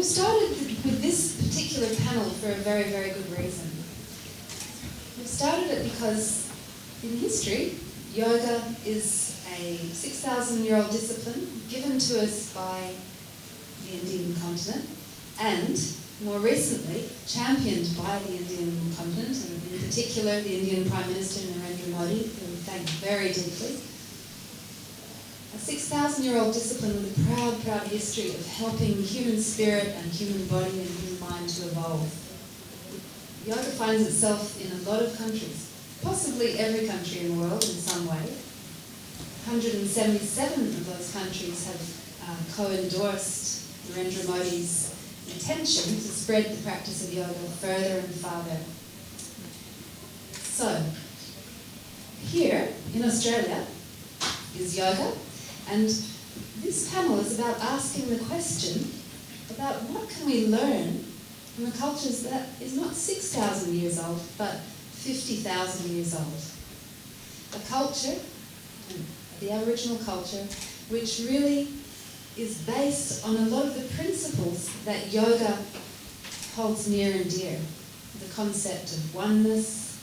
we've started with this particular panel for a very, very good reason. We've started it because in history, yoga is a 6,000-year-old discipline given to us by the Indian continent and, more recently, championed by the Indian continent, and in particular the Indian Prime Minister Narendra Modi, who we thank very deeply. A 6,000-year-old discipline with a proud, proud history of helping human spirit and human body and human mind to evolve. Yoga finds itself in a lot of countries, possibly every country in the world in some way. 177 of those countries have co-endorsed Narendra Modi's intention to spread the practice of yoga further and farther. So, here in Australia is yoga, and this panel is about asking the question about what can we learn from a culture that is not 6,000 years old, but 50,000 years old. A culture, the Aboriginal culture, which really is based on a lot of the principles that yoga holds near and dear. The concept of oneness.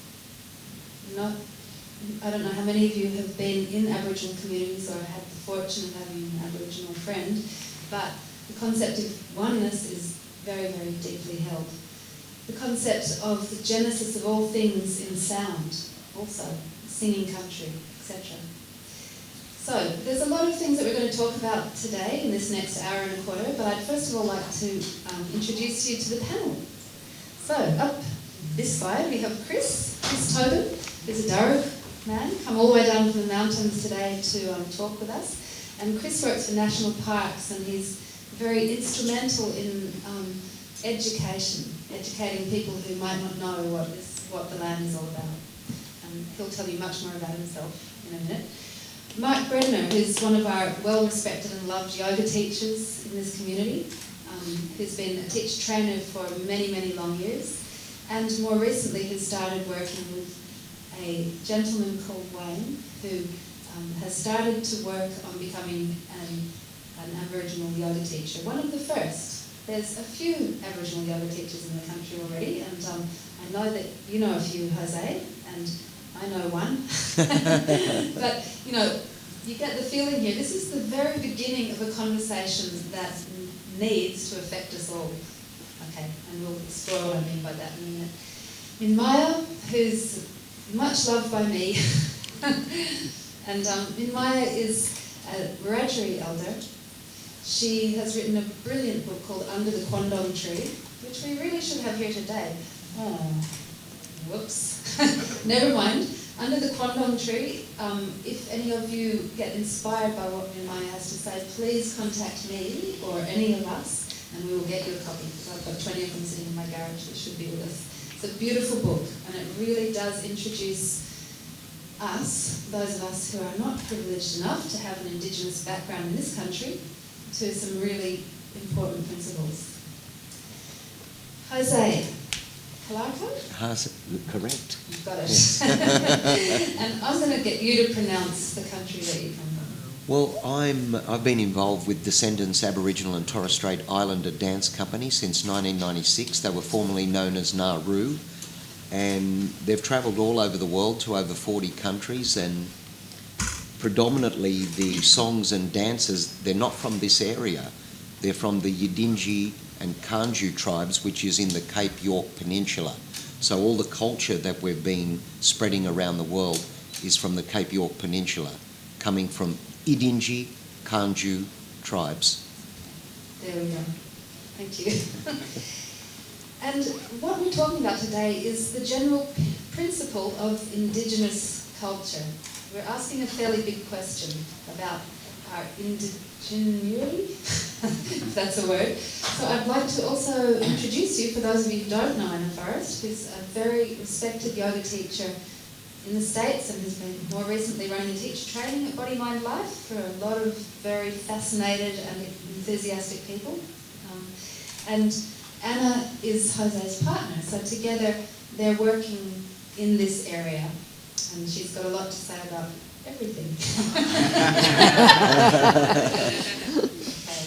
I don't know how many of you have been in Aboriginal communities or had the fortune of having an Aboriginal friend, but the concept of oneness is very, very deeply held. The concept of the genesis of all things in sound, also, singing country, etc. So, there's a lot of things that we're going to talk about today in this next hour and a quarter, but I'd first of all like to introduce you to the panel. So, up this side we have Chris Tobin, who's a Darug man, come all the way down from the mountains today to talk with us. And Chris works for National Parks, and he's very instrumental in educating people who might not know what the land is all about. And he'll tell you much more about himself in a minute. Mark Bredner, who's one of our well-respected and loved yoga teachers in this community, who's been a teacher trainer for many, many long years, and more recently has started working with a gentleman called Wayne, who has started to work on becoming an Aboriginal yoga teacher, one of the first. There's a few Aboriginal yoga teachers in the country already, and I know that you know a few, Jose, and I know one. But, you know, you get the feeling here, this is the very beginning of a conversation that needs to affect us all. Okay, and we'll explore what I mean by that in a minute. In Maya, who's much loved by me, and Maya is a Wiradjuri elder. She has written a brilliant book called Under the Quandong Tree, which we really should have here today. Oh, whoops. Never mind. Under the Quandong Tree, if any of you get inspired by what Maya has to say, please contact me or any of us, and we will get you a copy, because I've got 20 of them sitting in my garage that should be with us. It's a beautiful book, and it really does introduce us, those of us who are not privileged enough to have an Indigenous background in this country, to some really important principles. Jose, Calarco? Correct. You've got it. And I'm going to get you to pronounce the country that you come from. Well, I've been involved with Descendants Aboriginal and Torres Strait Islander Dance Company since 1996. They were formerly known as Nauru, and they've travelled all over the world to over 40 countries, and predominantly the songs and dances, they're not from this area. They're from the Yidinji and Kanju tribes, which is in the Cape York Peninsula. So all the culture that we've been spreading around the world is from the Cape York Peninsula, coming from Yidinji, Kanju tribes. There we go. Thank you. And what we're talking about today is the general principle of Indigenous culture. We're asking a fairly big question about our indigenuity, if that's a word. So I'd like to also introduce you, for those of you who don't know Anna Forrest, who's a very respected yoga teacher in the States and has been more recently running teacher training at Body, Mind, Life for a lot of very fascinated and enthusiastic people. And Anna is Jose's partner, so together they're working in this area, and she's got a lot to say about everything. Okay,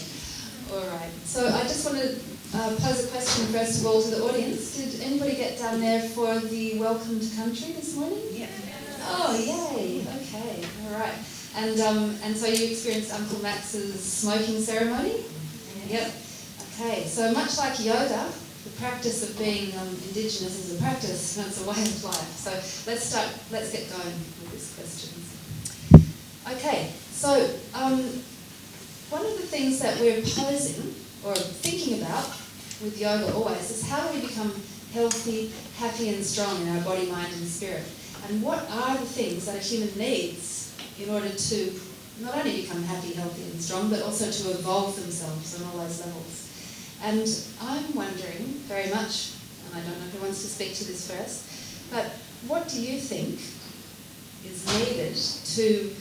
all right. So I just want to pose a question first of all to the audience. Did anybody get down there for the Welcome to Country this morning? Yeah. Oh, yay. Okay, all right. And so you experienced Uncle Max's smoking ceremony? Yep. Okay, so much like yoga, the practice of being Indigenous is a practice, and it's a way of life. So let's get going with these questions. Okay, so one of the things that we're posing, or thinking about with yoga always, is how do we become healthy, happy and strong in our body, mind and spirit? And what are the things that a human needs in order to not only become happy, healthy and strong, but also to evolve themselves on all those levels? And I'm wondering very much, and I don't know who wants to speak to this first, but what do you think is needed to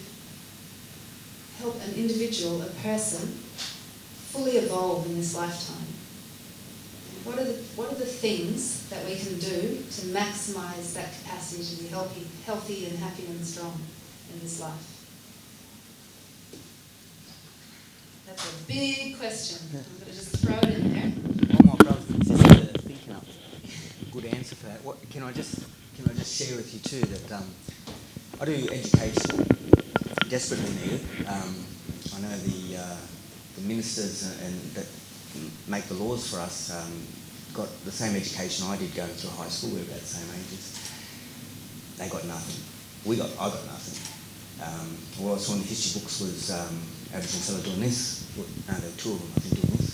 help an individual, a person, fully evolve in this lifetime? What are the things that we can do to maximise that capacity to be healthy and happy and strong in this life? That's a big question. I'm going to just throw it in there. All my brothers and sisters are thinking up a good answer for that. Can I just share with you too that I do education desperately needed. I know the ministers and that make the laws for us got the same education I did going through high school. We were about the same ages. They got nothing. I got nothing. What I saw in the history books was Aboriginal fellow doing this. No, there were two of them, I think, doing this.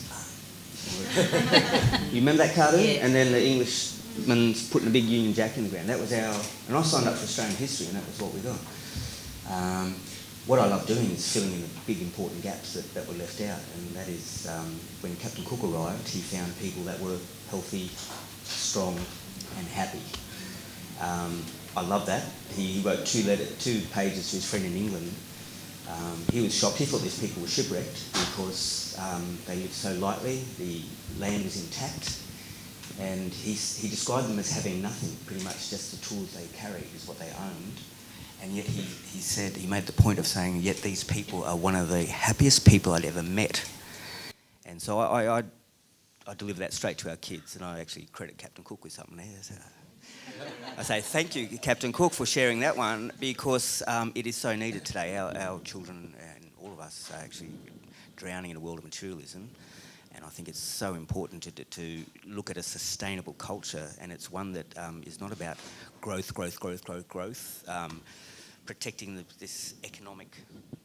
You remember that cartoon? Yeah. And then the Englishman's putting a big Union Jack in the ground. That was our... And I signed up for Australian history, and that was what we got. What I love doing is filling in the big important gaps that were left out, and that is when Captain Cook arrived, he found people that were healthy, strong and happy. I love that. He wrote two pages to his friend in England. He was shocked. He thought these people were shipwrecked because they lived so lightly, the land was intact, and he described them as having nothing, pretty much just the tools they carried is what they owned. And yet he made the point of saying, yet these people are one of the happiest people I'd ever met. And so I deliver that straight to our kids, and I actually credit Captain Cook with something there. So I say thank you, Captain Cook, for sharing that one, because it is so needed today. Our children and all of us are actually drowning in a world of materialism. And I think it's so important to look at a sustainable culture, and it's one that is not about growth, protecting this economic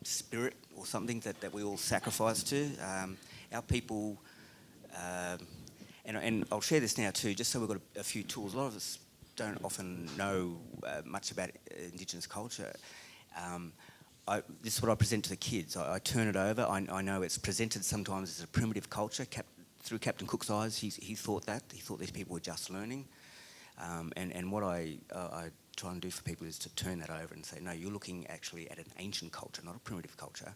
spirit or something that we all sacrifice to. Our people, and I'll share this now too, just so we've got a few tools. A lot of us don't often know much about Indigenous culture. This is what I present to the kids. I turn it over. I know it's presented sometimes as a primitive culture. Through Captain Cook's eyes, he thought that. He thought these people were just learning. And what I try and do for people is to turn that over and say, no, you're looking actually at an ancient culture, not a primitive culture.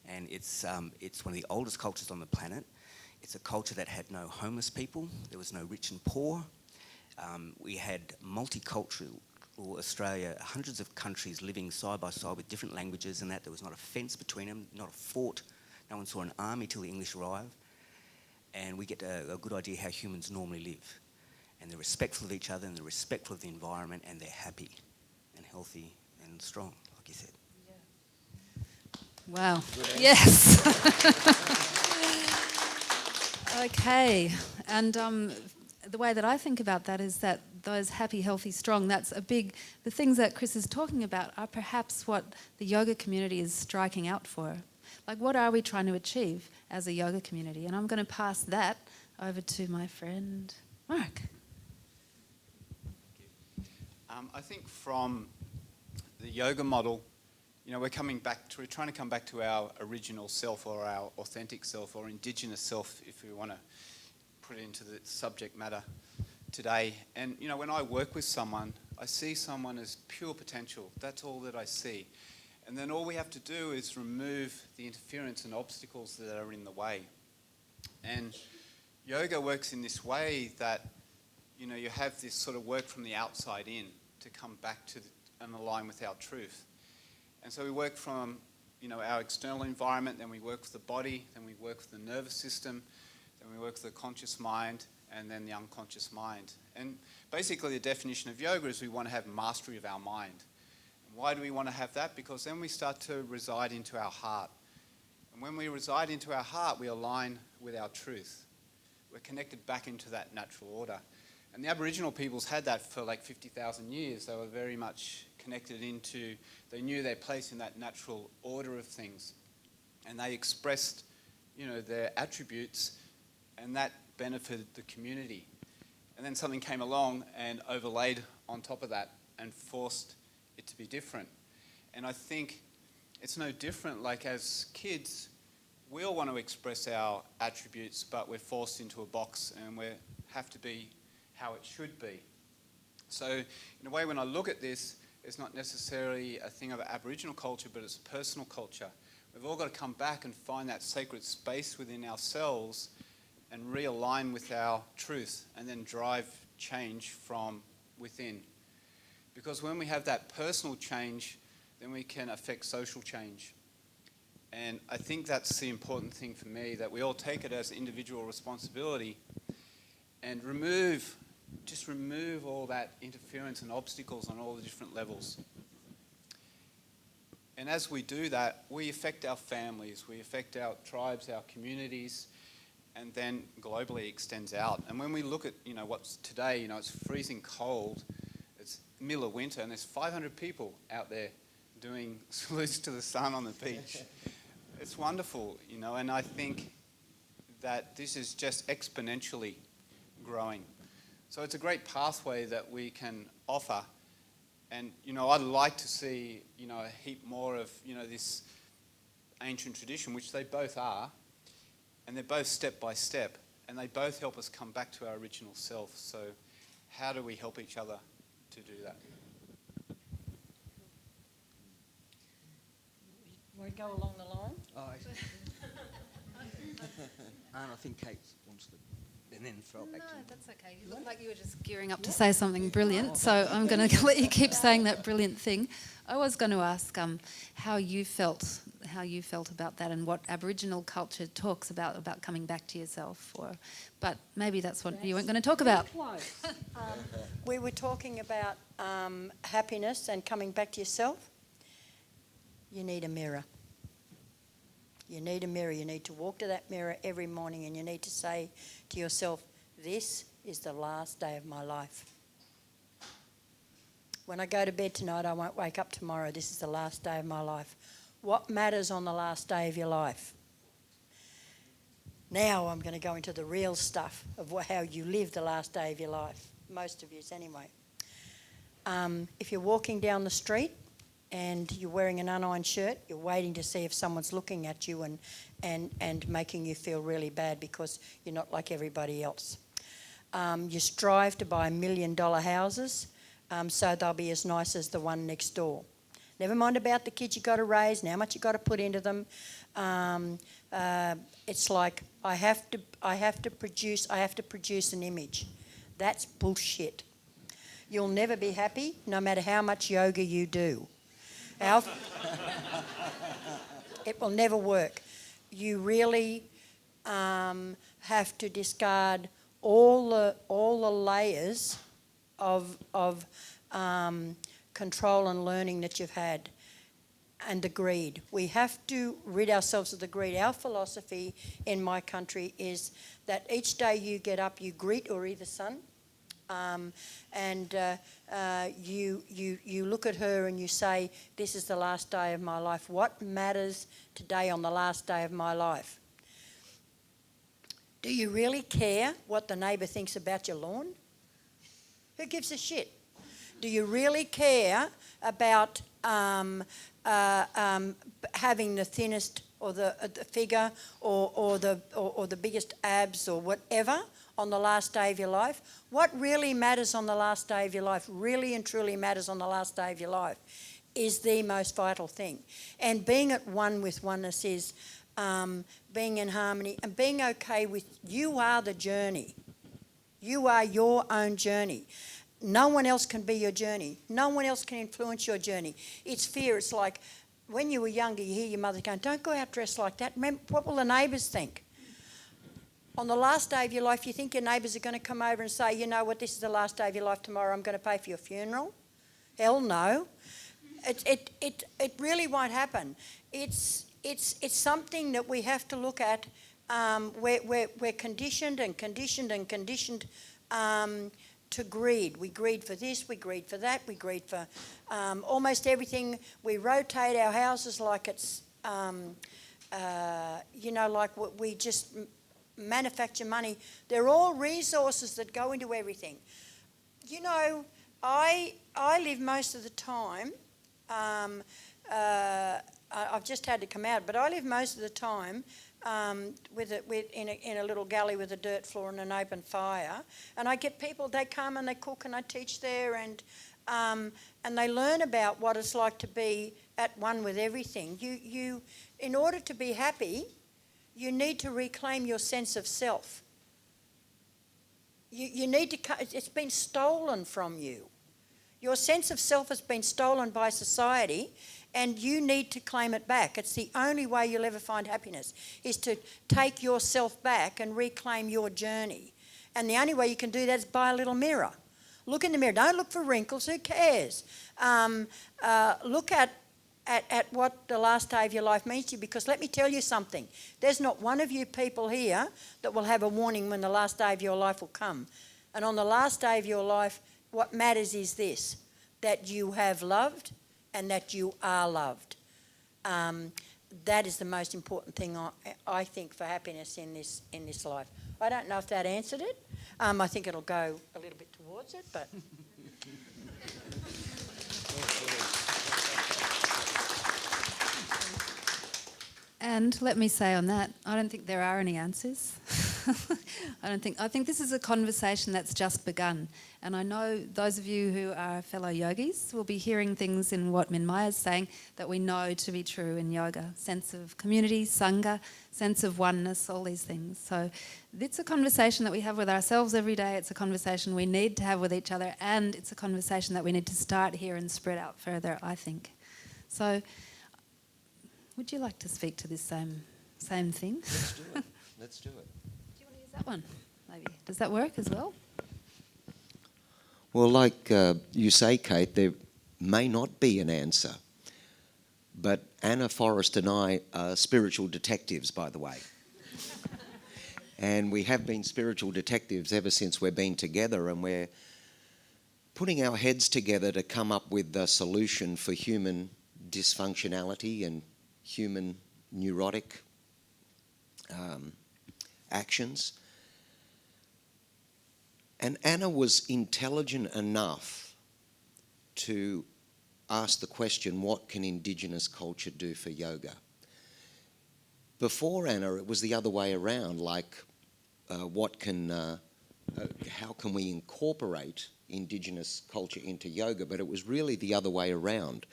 And it's one of the oldest cultures on the planet. It's a culture that had no homeless people. There was no rich and poor. We had multicultural Australia, hundreds of countries living side by side with different languages, and that there was not a fence between them, not a fort. No one saw an army till the English arrived. And we get a good idea how humans normally live. And they're respectful of each other, and they're respectful of the environment, and they're happy and healthy and strong, like you said. Yeah. Wow. Yes. Okay. And the way that I think about that is that those happy, healthy, strong, the things that Chris is talking about are perhaps what the yoga community is striking out for. Like, what are we trying to achieve as a yoga community? And I'm going to pass that over to my friend Mark. I think from the yoga model, we're trying to come back to our original self, or our authentic self, or Indigenous self, if we want to put it into the subject matter today. And, when I work with someone, I see someone as pure potential. That's all that I see. And then all we have to do is remove the interference and obstacles that are in the way. And yoga works in this way that, you have this sort of work from the outside in to come back to and align with our truth. And so we work from, our external environment, then we work with the body, then we work with the nervous system, then we work with the conscious mind, and then the unconscious mind. And basically the definition of yoga is we want to have mastery of our mind. And why do we want to have that? Because then we start to reside into our heart. And when we reside into our heart, we align with our truth. We're connected back into that natural order. And the Aboriginal peoples had that for like 50,000 years. They were very much connected into, they knew their place in that natural order of things. And they expressed, their attributes, and that benefited the community. And then something came along and overlaid on top of that and forced it to be different. And I think it's no different, like as kids, we all want to express our attributes, but we're forced into a box and we have to be how it should be. So in a way, when I look at this, it's not necessarily a thing of Aboriginal culture, but it's a personal culture. We've all got to come back and find that sacred space within ourselves and realign with our truth, and then drive change from within. Because when we have that personal change, then we can affect social change. And I think that's the important thing for me, that we all take it as individual responsibility and remove all that interference and obstacles on all the different levels. And as we do that, we affect our families, we affect our tribes, our communities, and then globally extends out. And when we look at, what's today, it's freezing cold, it's middle of winter, and there's 500 people out there doing salutes to the sun on the beach. It's wonderful, and I think that this is just exponentially growing. So it's a great pathway that we can offer. And, I'd like to see, a heap more of, this ancient tradition, which they both are. And they're both step by step, and they both help us come back to our original self. So how do we help each other to do that? We go along the line. And I think Kate wants to, and then throw it back to you. No, that's okay. You look like you were just gearing up to say something brilliant, so I'm going to let you keep saying that brilliant thing. I was going to ask how you felt about that, and what Aboriginal culture talks about coming back to yourself, but maybe that's what you weren't going to talk about. Close. We were talking about happiness and coming back to yourself. You need a mirror. You need a mirror. You need to walk to that mirror every morning, and you need to say to yourself, this is the last day of my life. When I go to bed tonight, I won't wake up tomorrow. This is the last day of my life. What matters on the last day of your life? Now I'm going to go into the real stuff of how you live the last day of your life. Most of you anyway. If you're walking down the street and you're wearing an unironed shirt, you're waiting to see if someone's looking at you and making you feel really bad because you're not like everybody else. You strive to buy $1 million houses so they'll be as nice as the one next door. Never mind about the kids you've got to raise and how much you've got to put into them. It's like I have to produce an image. That's bullshit. You'll never be happy no matter how much yoga you do. It will never work. You really have to discard all the layers of control and learning that you've had, and the greed. We have to rid ourselves of the greed. Our philosophy in my country is that each day you get up, you greet Uri the sun, and you look at her and you say, this is the last day of my life. What matters today on the last day of my life? Do you really care what the neighbour thinks about your lawn? Who gives a shit? Do you really care about having the thinnest or the figure or the biggest abs or whatever on the last day of your life? What really matters on the last day of your life, really and truly matters on the last day of your life, is the most vital thing. And being at one with oneness is being in harmony and being okay with, you are the journey. You are your own journey. No one else can be your journey. No one else can influence your journey. It's fear. It's like when you were younger, you hear your mother going, don't go out dressed like that. Remember, what will the neighbours think? On the last day of your life, you think your neighbours are going to come over and say, you know what, this is the last day of your life, tomorrow I'm going to pay for your funeral? Hell no. It really won't happen. It's something that we have to look at. We're conditioned to greed. We greed for this, we greed for that, we greed for almost everything. We rotate our houses like it's, like we just manufacture money. They're all resources that go into everything. You know, I live most of the time, I've just had to come out, but I live most of the time in a little galley with a dirt floor and an open fire, and I get people, they come and they cook and I teach there, and they learn about what it's like to be at one with everything. You in order to be happy, you need to reclaim your sense of self. You need to, it's been stolen from you. Your sense of self has been stolen by society, and you need to claim it back. It's the only way you'll ever find happiness, is to take yourself back and reclaim your journey. And the only way you can do that is buy a little mirror. Look in the mirror. Don't look for wrinkles. Who cares? Look at what the last day of your life means to you, because let me tell you something. There's not one of you people here that will have a warning when the last day of your life will come. And on the last day of your life, what matters is this, that you have loved and that you are loved. That is the most important thing, I think, for happiness in this life. I don't know if that answered it. I think it'll go a little bit towards it, but... And let me say on that, I don't think there are any answers. I think this is a conversation that's just begun. And I know those of you who are fellow yogis will be hearing things in what Minmaya is saying that we know to be true in yoga. Sense of community, sangha, sense of oneness, all these things. So it's a conversation that we have with ourselves every day. It's a conversation we need to have with each other. And it's a conversation that we need to start here and spread out further, I think. So... would you like to speak to this same thing? Let's do it. Let's do it. Do you want to use that one, maybe? Does that work as well? Well, like you say, Kate, there may not be an answer. But Anna Forrest and I are spiritual detectives, by the way. And we have been spiritual detectives ever since we've been together, and we're putting our heads together to come up with a solution for human dysfunctionality and human neurotic actions. And Anna was intelligent enough to ask the question, what can Indigenous culture do for yoga? Before Anna, it was the other way around, like how can we incorporate Indigenous culture into yoga? But it was really the other way around.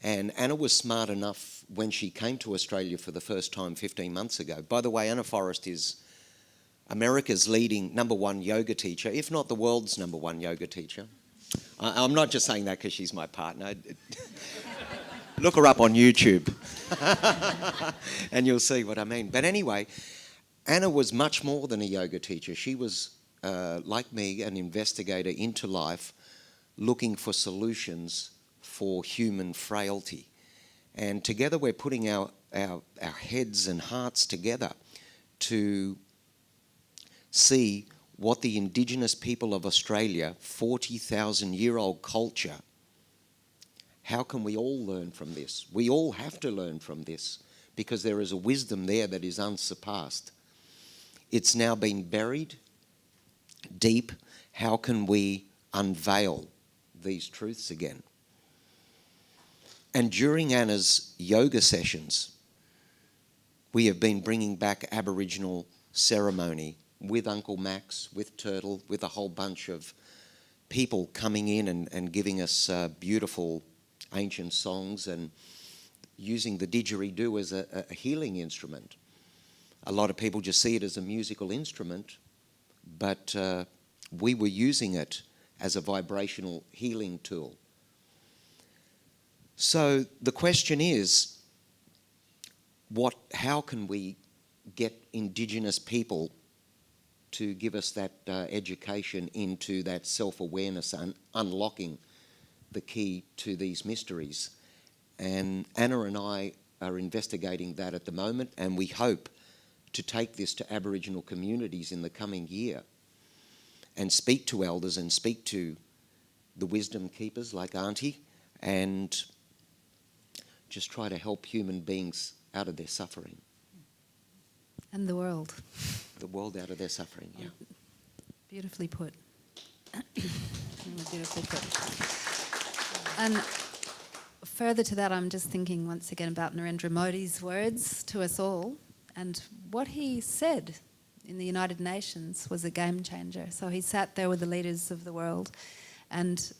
And Anna was smart enough when she came to Australia for the first time 15 months ago. By the way, Anna Forrest is America's leading #1 yoga teacher, if not the world's #1 yoga teacher. I'm not just saying that because she's my partner. Look her up on YouTube and you'll see what I mean. But anyway, Anna was much more than a yoga teacher. She was, like me, an investigator into life, looking for solutions for human frailty. And together we're putting our heads and hearts together to see what the Indigenous people of Australia, 40,000-year-old culture, how can we all learn from this? We all have to learn from this because there is a wisdom there that is unsurpassed. It's now been buried deep. How can we unveil these truths again? And during Anna's yoga sessions, we have been bringing back Aboriginal ceremony with Uncle Max, with Turtle, with a whole bunch of people coming in and giving us beautiful ancient songs and using the didgeridoo as a healing instrument. A lot of people just see it as a musical instrument, but we were using it as a vibrational healing tool. So the question is, how can we get Indigenous people to give us that education into that self-awareness and unlocking the key to these mysteries. And Anna and I are investigating that at the moment, and we hope to take this to Aboriginal communities in the coming year and speak to elders and speak to the wisdom keepers like Auntie and just try to help human beings out of their suffering. And the world. The world out of their suffering, yeah. Beautifully put. Beautifully put. And further to that, I'm just thinking once again about Narendra Modi's words to us all, and what he said in the United Nations was a game changer. So he sat there with the leaders of the world and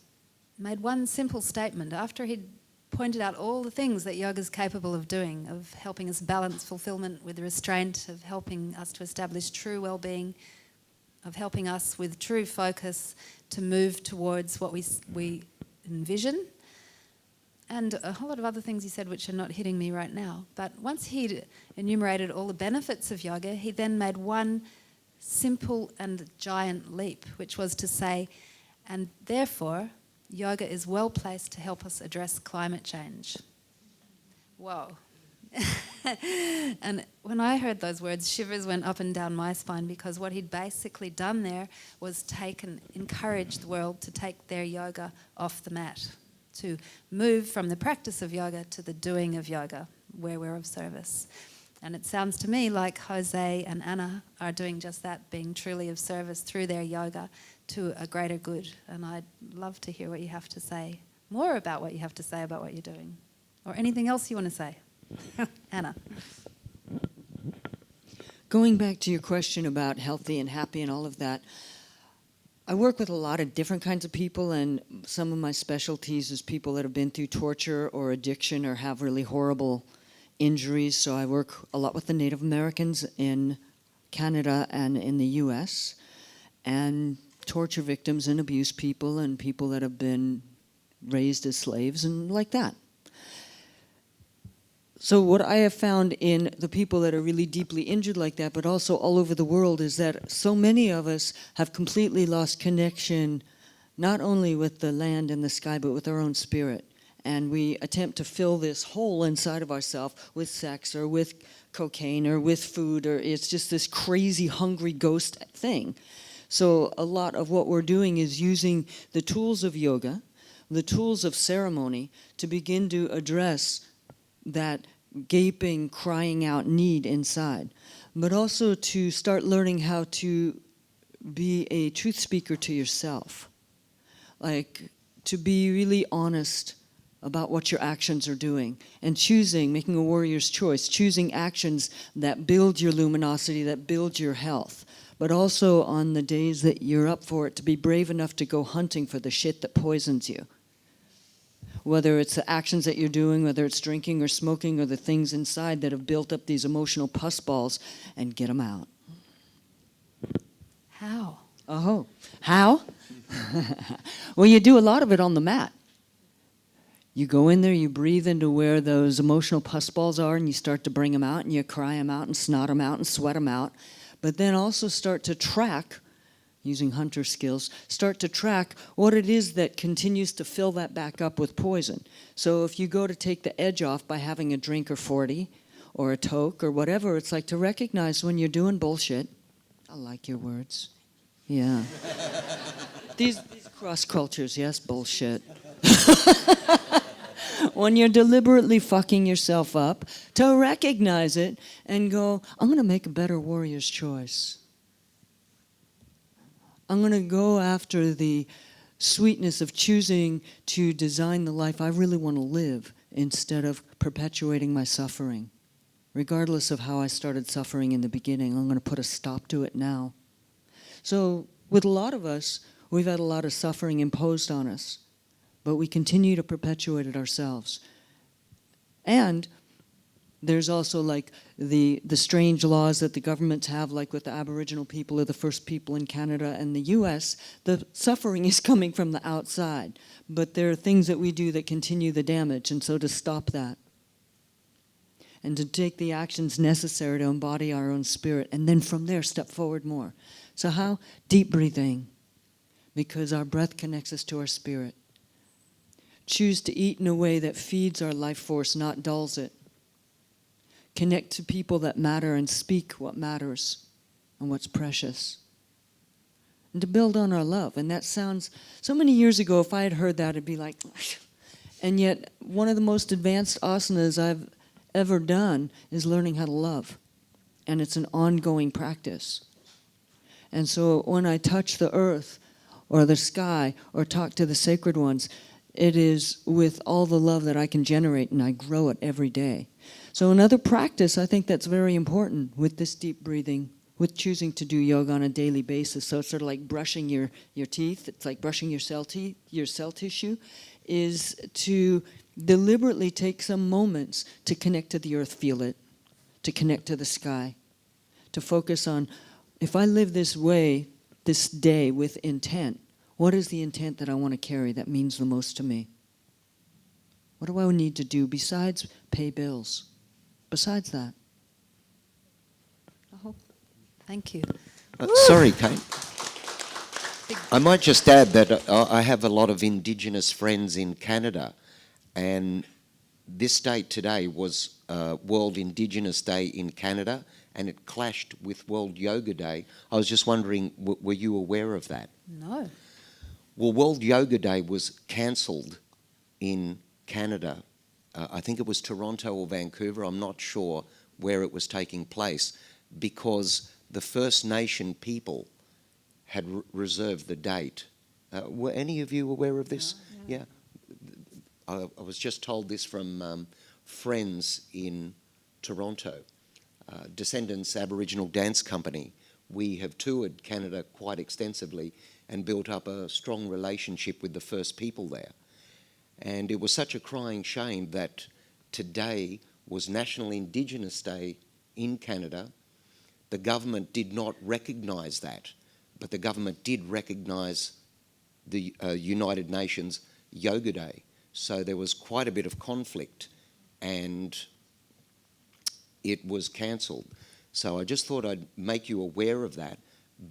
made one simple statement after he'd pointed out all the things that yoga is capable of doing, of helping us balance fulfillment with restraint, of helping us to establish true well-being, of helping us with true focus to move towards what we envision, and a whole lot of other things he said which are not hitting me right now. But once he'd enumerated all the benefits of yoga, he then made one simple and giant leap, which was to say, and therefore, yoga is well placed to help us address climate change. Whoa. And when I heard those words, shivers went up and down my spine, because what he'd basically done there was encourage the world to take their yoga off the mat, to move from the practice of yoga to the doing of yoga, where we're of service. And it sounds to me like Jose and Anna are doing just that, being truly of service through their yoga to a greater good. And I'd love to hear what you have to say, more about what you have to say about what you're doing, or anything else you want to say. Anna. Going back to your question about healthy and happy and all of that, I work with a lot of different kinds of people, and some of my specialties is people that have been through torture or addiction or have really horrible injuries. So I work a lot with the Native Americans in Canada and in the US, and torture victims and abuse people and people that have been raised as slaves and like that. So what I have found in the people that are really deeply injured like that, but also all over the world, is that so many of us have completely lost connection, not only with the land and the sky, but with our own spirit. And we attempt to fill this hole inside of ourselves with sex or with cocaine or with food, or it's just this crazy, hungry ghost thing. So a lot of what we're doing is using the tools of yoga, the tools of ceremony, to begin to address that gaping, crying out need inside, but also to start learning how to be a truth speaker to yourself, like to be really honest about what your actions are doing, and making a warrior's choice, choosing actions that build your luminosity, that build your health, but also on the days that you're up for it, to be brave enough to go hunting for the shit that poisons you. Whether it's the actions that you're doing, whether it's drinking or smoking, or the things inside that have built up these emotional pus balls, and get them out. How? Oh, how? Well, you do a lot of it on the mat. You go in there, you breathe into where those emotional pus balls are, and you start to bring them out, and you cry them out, and snot them out, and sweat them out. But then also start to track, using hunter skills, start to track what it is that continues to fill that back up with poison. So if you go to take the edge off by having a drink or 40 or a toke or whatever, it's like to recognize when you're doing bullshit. I like your words. Yeah. These cross cultures, yes, bullshit. When you're deliberately fucking yourself up, to recognize it and go, I'm going to make a better warrior's choice. I'm going to go after the sweetness of choosing to design the life I really want to live instead of perpetuating my suffering. Regardless of how I started suffering in the beginning, I'm going to put a stop to it now. So with a lot of us, we've had a lot of suffering imposed on us, but we continue to perpetuate it ourselves. And there's also like the strange laws that the governments have, like with the Aboriginal people or the first people in Canada and the US. The suffering is coming from the outside, but there are things that we do that continue the damage, and so to stop that. and to take the actions necessary to embody our own spirit, and then from there step forward more. So how? Deep breathing, because our breath connects us to our spirit. Choose to eat in a way that feeds our life force, not dulls it. Connect to people that matter and speak what matters and what's precious. And to build on our love. And that sounds, so many years ago, if I had heard that, it'd be like, and yet one of the most advanced asanas I've ever done is learning how to love. And it's an ongoing practice. And so when I touch the earth or the sky or talk to the sacred ones, it is with all the love that I can generate, and I grow it every day. So another practice, I think that's very important with this deep breathing, with choosing to do yoga on a daily basis. So it's sort of like brushing your teeth. It's like brushing your cell tissue, is to deliberately take some moments to connect to the earth, feel it, to connect to the sky, to focus on, if I live this way, this day with intent, what is the intent that I want to carry that means the most to me? What do I need to do besides pay bills? Besides that. Oh, thank you. Sorry, Kate. I might just add that I have a lot of Indigenous friends in Canada, and this date today was World Indigenous Day in Canada, and it clashed with World Yoga Day. I was just wondering, were you aware of that? No. Well, World Yoga Day was cancelled in Canada. I think it was Toronto or Vancouver, I'm not sure where it was taking place, because the First Nation people had reserved the date. Were any of you aware of this? No. Yeah. I was just told this from friends in Toronto. Descendants Aboriginal Dance Company. We have toured Canada quite extensively and built up a strong relationship with the First People there. And it was such a crying shame that today was National Indigenous Day in Canada. The government did not recognise that, but the government did recognise the United Nations Yoga Day. So there was quite a bit of conflict, and it was cancelled. So I just thought I'd make you aware of that,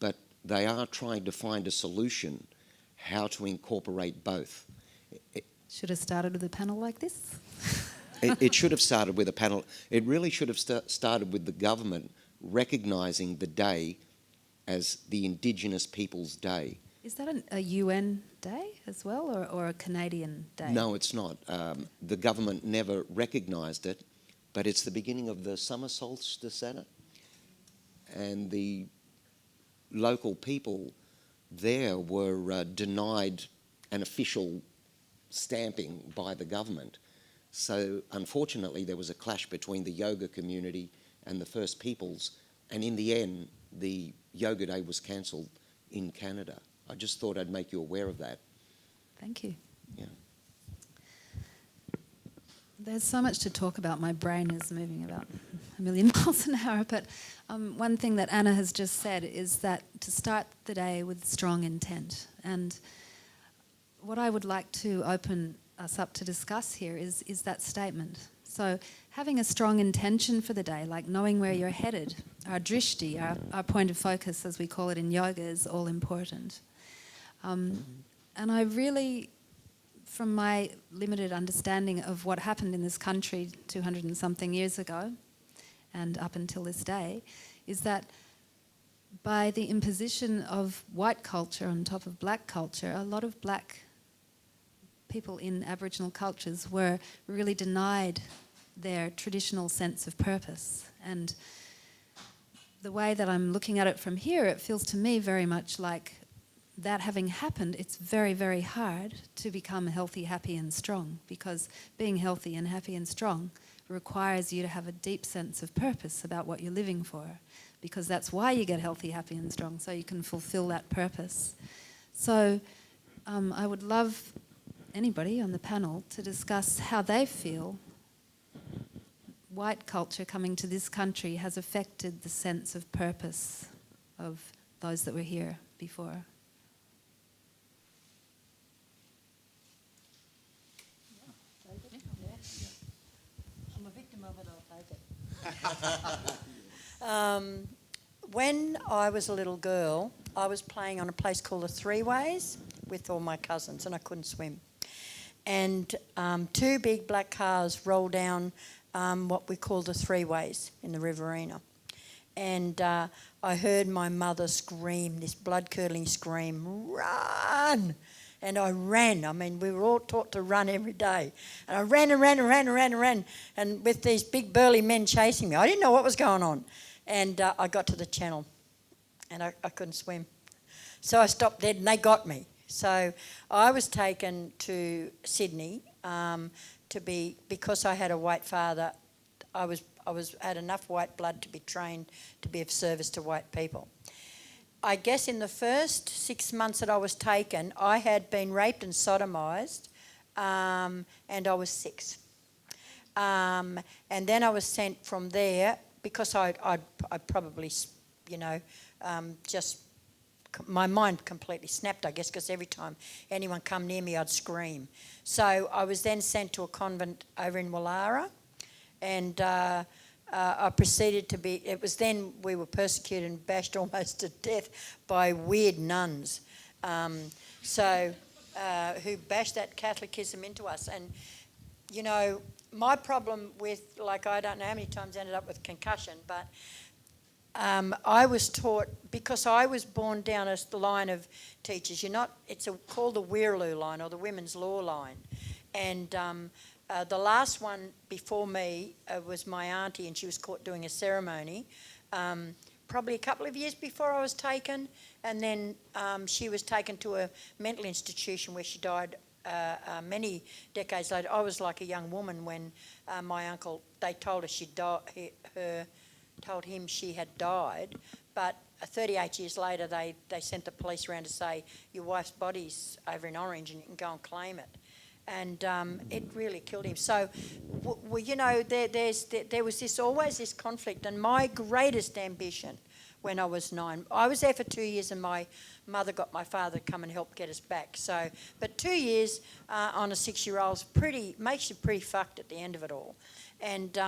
but they are trying to find a solution how to incorporate both. Should have started with a panel like this. It should have started with a panel. It really should have started with the government recognising the day as the Indigenous Peoples' Day. Is that a UN day as well, or a Canadian day? No, it's not. The government never recognised it, but it's the beginning of the summer solstice, Anna. And the local people there were denied an official stamping by the government. So unfortunately there was a clash between the yoga community and the First Peoples, and in the end the Yoga Day was cancelled in Canada. I just thought I'd make you aware of that. Thank you. Yeah. There's so much to talk about. My brain is moving about a million miles an hour. But one thing that Anna has just said is that to start the day with strong intent. And what I would like to open us up to discuss here is that statement. So having a strong intention for the day, like knowing where you're headed, our drishti, our point of focus, as we call it in yoga, is all important. And I really, from my limited understanding of what happened in this country 200 and something years ago and up until this day, is that by the imposition of white culture on top of black culture, a lot of black people in Aboriginal cultures were really denied their traditional sense of purpose. And the way that I'm looking at it from here, it feels to me very much like that having happened, it's very, very hard to become healthy, happy and strong, because being healthy and happy and strong requires you to have a deep sense of purpose about what you're living for, because that's why you get healthy, happy and strong, so you can fulfill that purpose. So I would love anybody on the panel to discuss how they feel white culture coming to this country has affected the sense of purpose of those that were here before. I'm a victim of it, I'll take it. When I was a little girl, I was playing on a place called the Three Ways with all my cousins, and I couldn't swim. And two big black cars rolled down what we call the Three Ways in the Riverina. And I heard my mother scream, this blood-curdling scream, "Run!" And I ran. I mean, we were all taught to run every day. And I ran and ran and ran and ran and ran, and with these big burly men chasing me. I didn't know what was going on. And I got to the channel, and I couldn't swim. So I stopped dead, and they got me. So I was taken to Sydney because I had a white father. I had enough white blood to be trained to be of service to white people. I guess in the first 6 months that I was taken, I had been raped and sodomised, and I was 6. And then I was sent from there because I probably, just my mind completely snapped, I guess, because every time anyone come near me, I'd scream. So I was then sent to a convent over in Wallara, and I proceeded to be, it was then we were persecuted and bashed almost to death by weird nuns, who bashed that Catholicism into us. And, my problem with, I don't know how many times I ended up with concussion, but I was taught, because I was born down a line of teachers, it's called the Weirloo line, or the women's law line. And the last one before me was my auntie, and she was caught doing a ceremony probably a couple of years before I was taken, and then she was taken to a mental institution where she died many decades later. I was like a young woman when my uncle, they told her told him she had died, but 38 years later they sent the police around to say, your wife's body's over in Orange and you can go and claim it. And it really killed him. So, there was always this conflict. And my greatest ambition when I was 9, I was there for 2 years, and my mother got my father to come and help get us back. So, but 2 years on a 6-year-old makes you pretty fucked at the end of it all. And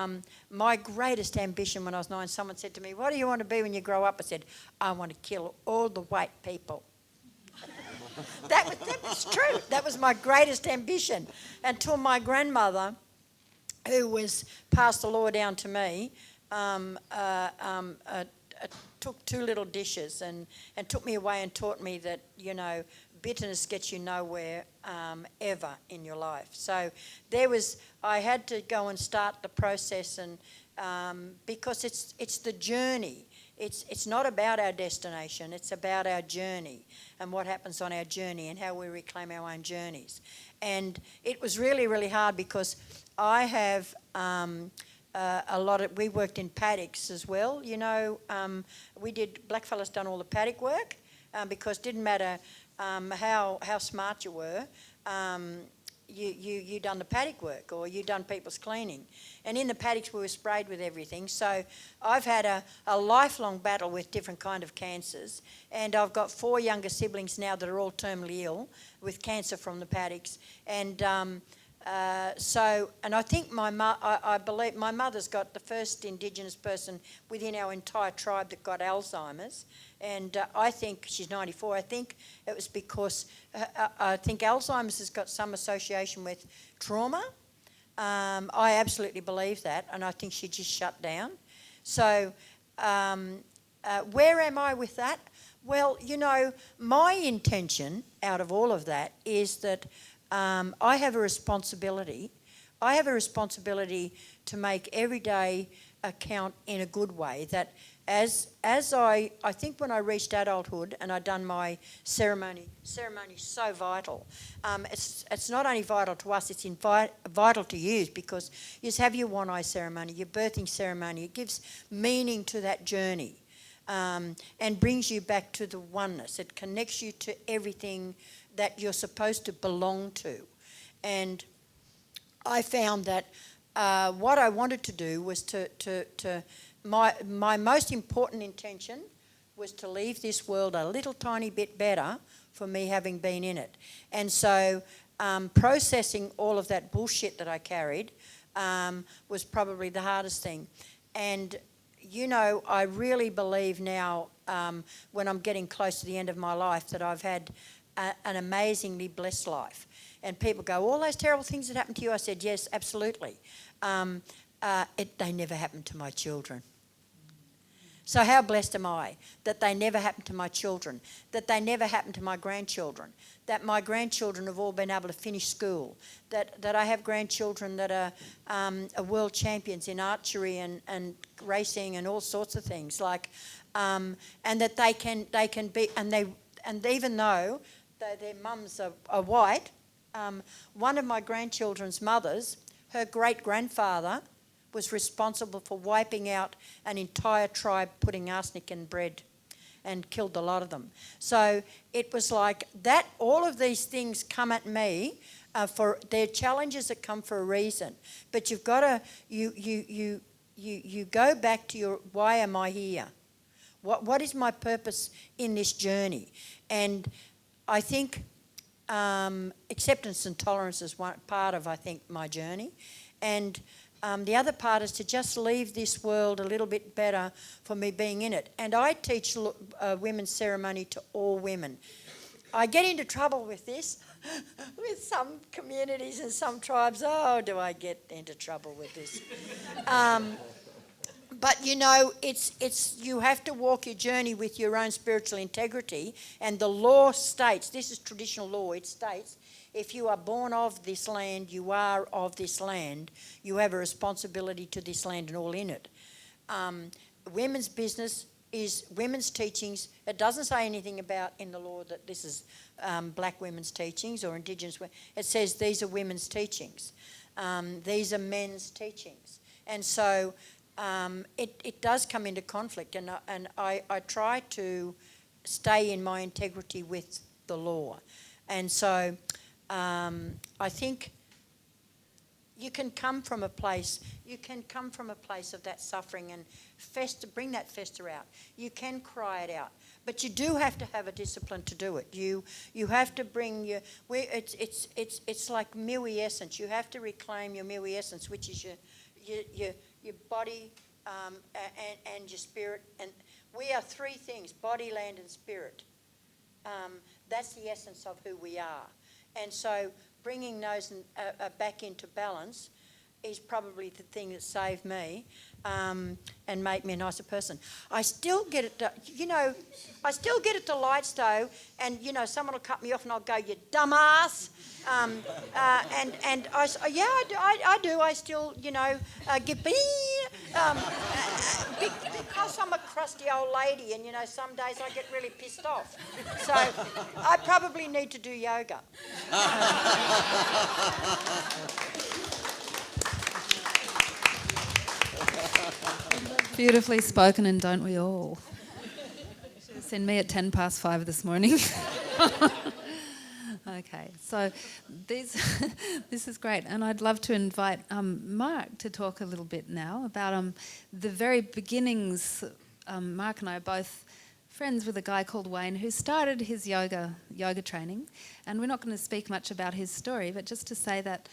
my greatest ambition when I was 9, someone said to me, "What do you want to be when you grow up?" I said, "I want to kill all the white people." That was true. That was my greatest ambition, until my grandmother, who passed the law down to me, took 2 little dishes and took me away and taught me that, bitterness gets you nowhere ever in your life. So I had to go and start the process, and because it's the journey. It's not about our destination, it's about our journey and what happens on our journey and how we reclaim our own journeys. And it was really, really hard because I have we worked in paddocks as well. Blackfellas done all the paddock work because it didn't matter how smart you were. You done the paddock work, or you done people's cleaning. And in the paddocks we were sprayed with everything. So I've had a lifelong battle with different kind of cancers, and I've got 4 younger siblings now that are all terminally ill with cancer from the paddocks. And and I think I believe my mother's got the first Indigenous person within our entire tribe that got Alzheimer's. And I think she's 94. I think it was because I think Alzheimer's has got some association with trauma. I absolutely believe that, and I think she just shut down. So where am I with that? Well, my intention out of all of that is that I have a responsibility. I have a responsibility to make every day count in a good way. That as I think when I reached adulthood and I'd done my ceremony is so vital. It's not only vital to us, it's vital to you, because you have your one-eye ceremony, your birthing ceremony. It gives meaning to that journey and brings you back to the oneness. It connects you to everything that you're supposed to belong to. And I found that what I wanted to do was my most important intention was to leave this world a little tiny bit better for me having been in it. And so processing all of that bullshit that I carried was probably the hardest thing. And, you know, I really believe now, when I'm getting close to the end of my life, that I've had an amazingly blessed life. And people go, all those terrible things that happened to you? I said, yes, absolutely. They never happened to my children. So how blessed am I that they never happened to my children, that they never happened to my grandchildren, that my grandchildren have all been able to finish school, that I have grandchildren that are world champions in archery and racing and all sorts of things, like, and that they can be, and even though their mums are white, one of my grandchildren's mothers, her great-grandfather was responsible for wiping out an entire tribe putting arsenic in bread and killed a lot of them. So it was like that, all of these things come at me for, they're challenges that come for a reason. But you've got to, you go back to your, why am I here? What is my purpose in this journey? And I think acceptance and tolerance is one part of, I think, my journey. And the other part is to just leave this world a little bit better for me being in it. And I teach women's ceremony to all women. I get into trouble with this, with some communities and some tribes. Oh, do I get into trouble with this? But you know, it's you have to walk your journey with your own spiritual integrity. And the law states, this is traditional law, it states, if you are born of this land, you are of this land, you have a responsibility to this land and all in it. Women's business is women's teachings. It doesn't say anything about in the law that this is black women's teachings or Indigenous. It says these are women's teachings. These are men's teachings. And so it does come into conflict, and I try to stay in my integrity with the law. And so I think you can come from a place of that suffering and bring that fester out. You can cry it out, but you do have to have a discipline to do it. You have to bring your, it's like Miwi essence. You have to reclaim your Miwi essence, which is your body and your spirit. And we are three things: body, land, and spirit. That's the essence of who we are. And so bringing those back into balance is probably the thing that saved me and made me a nicer person. I still get it, I still get it to Lightstow, and, someone will cut me off and I'll go, you dumbass. And I do. I still, get because I'm a crusty old lady, and some days I get really pissed off. So I probably need to do yoga. Beautifully spoken, and don't we all? Send me at 5:10 this morning. Okay, so this is great, and I'd love to invite Mark to talk a little bit now about the very beginnings. Mark and I are both friends with a guy called Wayne who started his yoga training, and we're not going to speak much about his story, but just to say that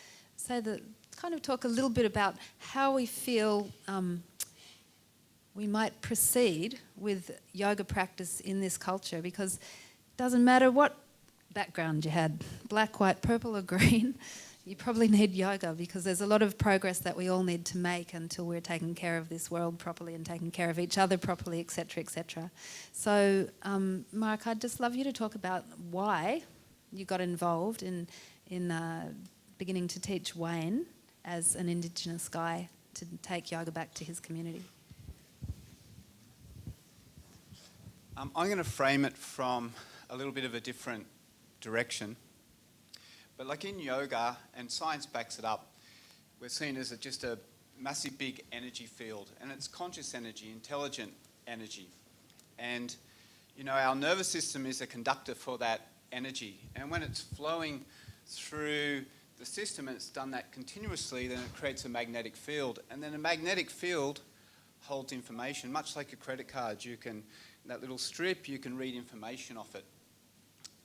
kind of talk a little bit about how we feel we might proceed with yoga practice in this culture, because it doesn't matter what background you had, black, white, purple or green, you probably need yoga, because there's a lot of progress that we all need to make until we're taking care of this world properly and taking care of each other properly, etc., etc. So, Mark, I'd just love you to talk about why you got involved in beginning to teach Wayne as an Indigenous guy to take yoga back to his community. I'm going to frame it from a little bit of a different direction. But like in yoga, and science backs it up, we're seen as just a massive big energy field, and it's conscious energy, intelligent energy. And, our nervous system is a conductor for that energy. And when it's flowing through the system and it's done that continuously, then it creates a magnetic field. And then a magnetic field holds information, much like a credit card. That little strip, you can read information off it.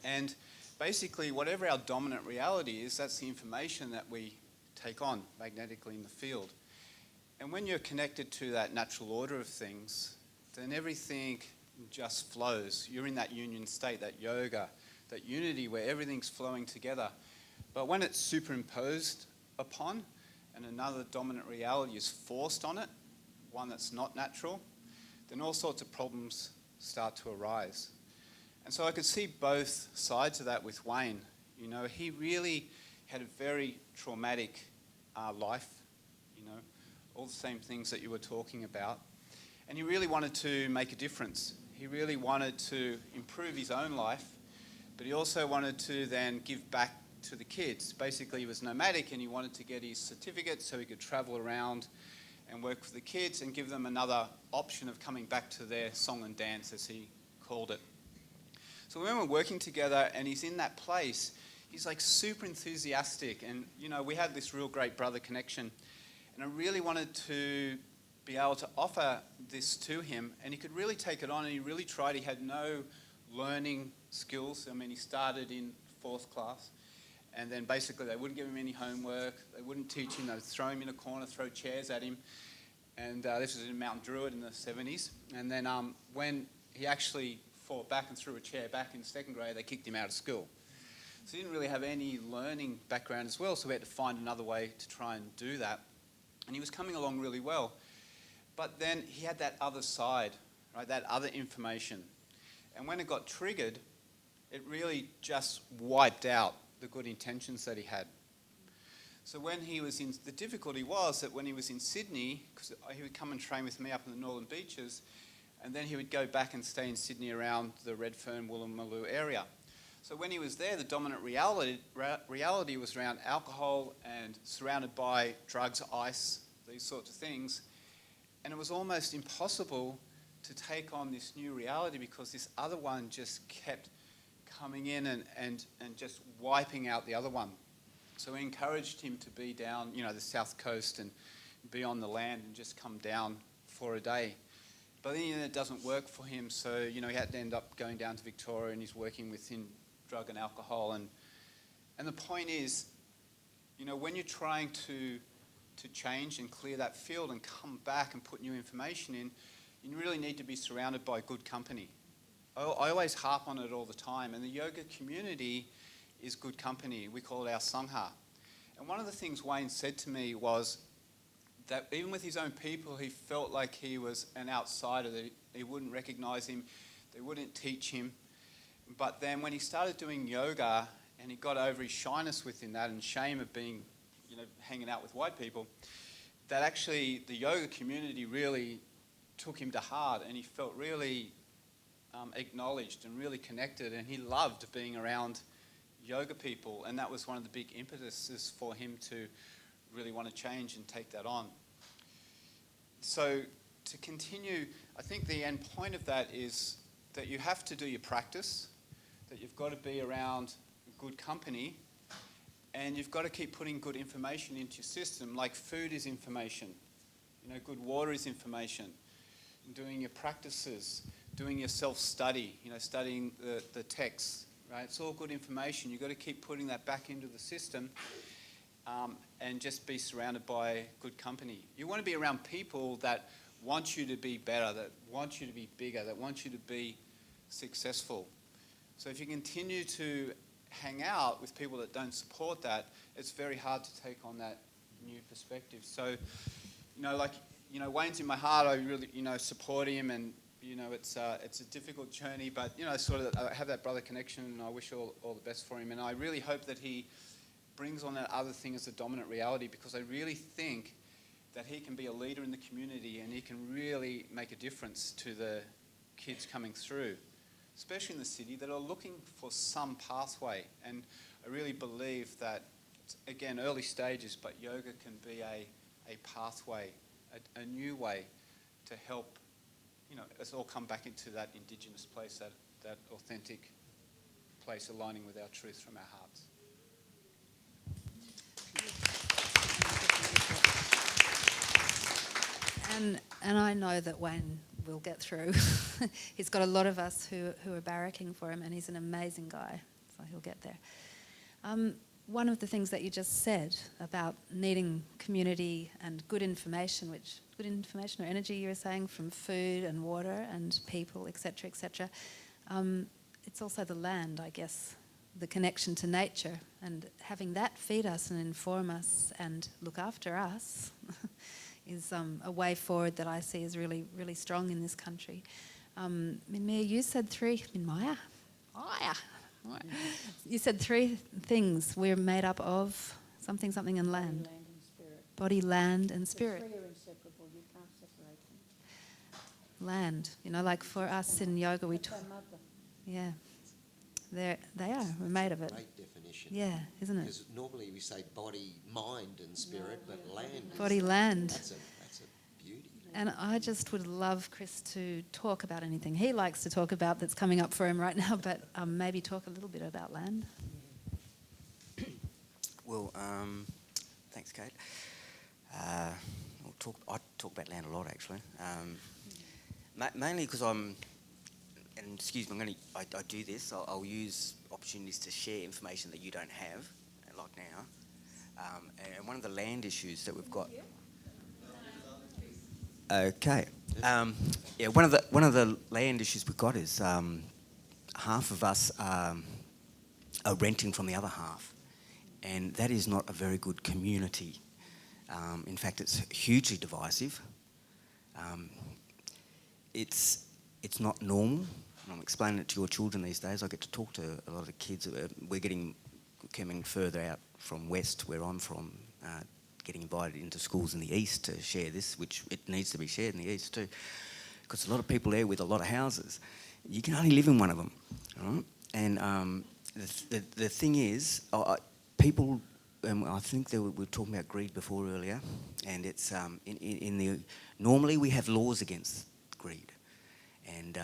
And basically, whatever our dominant reality is, that's the information that we take on magnetically in the field. And when you're connected to that natural order of things, then everything just flows. You're in that union state, that yoga, that unity where everything's flowing together. But when it's superimposed upon and another dominant reality is forced on it, one that's not natural, then all sorts of problems start to arise. And so I could see both sides of that with Wayne. You know, he really had a very traumatic life, you know, all the same things that you were talking about. And he really wanted to make a difference. He really wanted to improve his own life, but he also wanted to then give back to the kids. Basically, he was nomadic and he wanted to get his certificate so he could travel around and work with the kids and give them another option of coming back to their song and dance, as he called it. So when we're working together and he's in that place, he's like super enthusiastic, and you know, we had this real great brother connection, and I really wanted to be able to offer this to him, and he could really take it on, and he really tried. He had no learning skills. I mean, he started in 4th class, and then basically they wouldn't give him any homework, they wouldn't teach him, they would throw him in a corner, throw chairs at him, and this was in Mount Druitt in the 70s, and then when he actually fought back and threw a chair back in 2nd grade, they kicked him out of school. So he didn't really have any learning background as well, so we had to find another way to try and do that. And he was coming along really well. But then he had that other side, right, that other information. And when it got triggered, it really just wiped out the good intentions that he had. So when he was in, the difficulty was that when he was in Sydney, because he would come and train with me up in the Northern Beaches, and then he would go back and stay in Sydney around the Redfern, Woolloomooloo area. So when he was there, the dominant reality was around alcohol and surrounded by drugs, ice, these sorts of things. And it was almost impossible to take on this new reality because this other one just kept coming in and just wiping out the other one. So we encouraged him to be down, you know, the south coast and be on the land and just come down for a day. But then it doesn't work for him, so you know he had to end up going down to Victoria, and he's working within drug and alcohol. And the point is, you know, when you're trying to change and clear that field and come back and put new information in, you really need to be surrounded by good company. I always harp on it all the time, and the yoga community is good company. We call it our Sangha. And one of the things Wayne said to me was that even with his own people, he felt like he was an outsider, that he wouldn't recognize him, they wouldn't teach him. But then when he started doing yoga and he got over his shyness within that and shame of being, you know, hanging out with white people, that actually the yoga community really took him to heart, and he felt really acknowledged and really connected, and he loved being around yoga people, and that was one of the big impetuses for him to really want to change and take that on. So to continue, I think the end point of that is that you have to do your practice, that you've got to be around good company, and you've got to keep putting good information into your system, like food is information, you know, good water is information, doing your practices, doing your self-study, you know, studying the texts, right? It's all good information. You've got to keep putting that back into the system. And just be surrounded by good company. You want to be around people that want you to be better, that want you to be bigger, that want you to be successful. So if you continue to hang out with people that don't support that, it's very hard to take on that new perspective. So, you know, like, you know, Wayne's in my heart. I really, you know, support him, and you know, it's a difficult journey, but you know, sort of, I have that brother connection, and I wish all the best for him. And I really hope that he brings on that other thing as a dominant reality, because I really think that he can be a leader in the community and he can really make a difference to the kids coming through, especially in the city, that are looking for some pathway. And I really believe that, again, early stages, but yoga can be a pathway, a new way to help, you know, us all come back into that Indigenous place, that authentic place aligning with our truth from our hearts. And I know that Wayne will get through. He's got a lot of us who are barracking for him, and he's an amazing guy, so he'll get there. one of the things that you just said about needing community and good information, which good information or energy you were saying from food and water and people, etc., etc. It's also the land, I guess, the connection to nature, and having that feed us and inform us and look after us is a way forward that I see is really, really strong in this country. Mia, you said three. Maya. You said three things. We're made up of something, something, and land. Land and spirit. Body, land, and spirit. The three are inseparable. You can't separate them. Land. You know, like for us in yoga, we That's talk. our mother. Yeah, they are. We're made of it. Great definition. Yeah, isn't it? Because normally we say body, mind, and spirit, but land. Body, land. That's a beauty. And I just would love Chris to talk about anything he likes to talk about that's coming up for him right now, but maybe talk a little bit about land. Well, thanks, Kate. I talk about land a lot, actually. Mainly because and excuse me, I do this. I'll use opportunities to share information that you don't have, like now. And one of the land issues that we've got. Okay. Yeah, one of the land issues we've got is half of us are renting from the other half, and that is not a very good community. In fact, it's hugely divisive. It's not normal. And I'm explaining it to your children these days. I get to talk to a lot of the kids. We're coming further out from west, where I'm from, getting invited into schools in the east to share this, which it needs to be shared in the east too, because a lot of people there with a lot of houses. You can only live in one of them, right? And the thing is, people. I think we were talking about greed before earlier, and it's normally we have laws against greed, and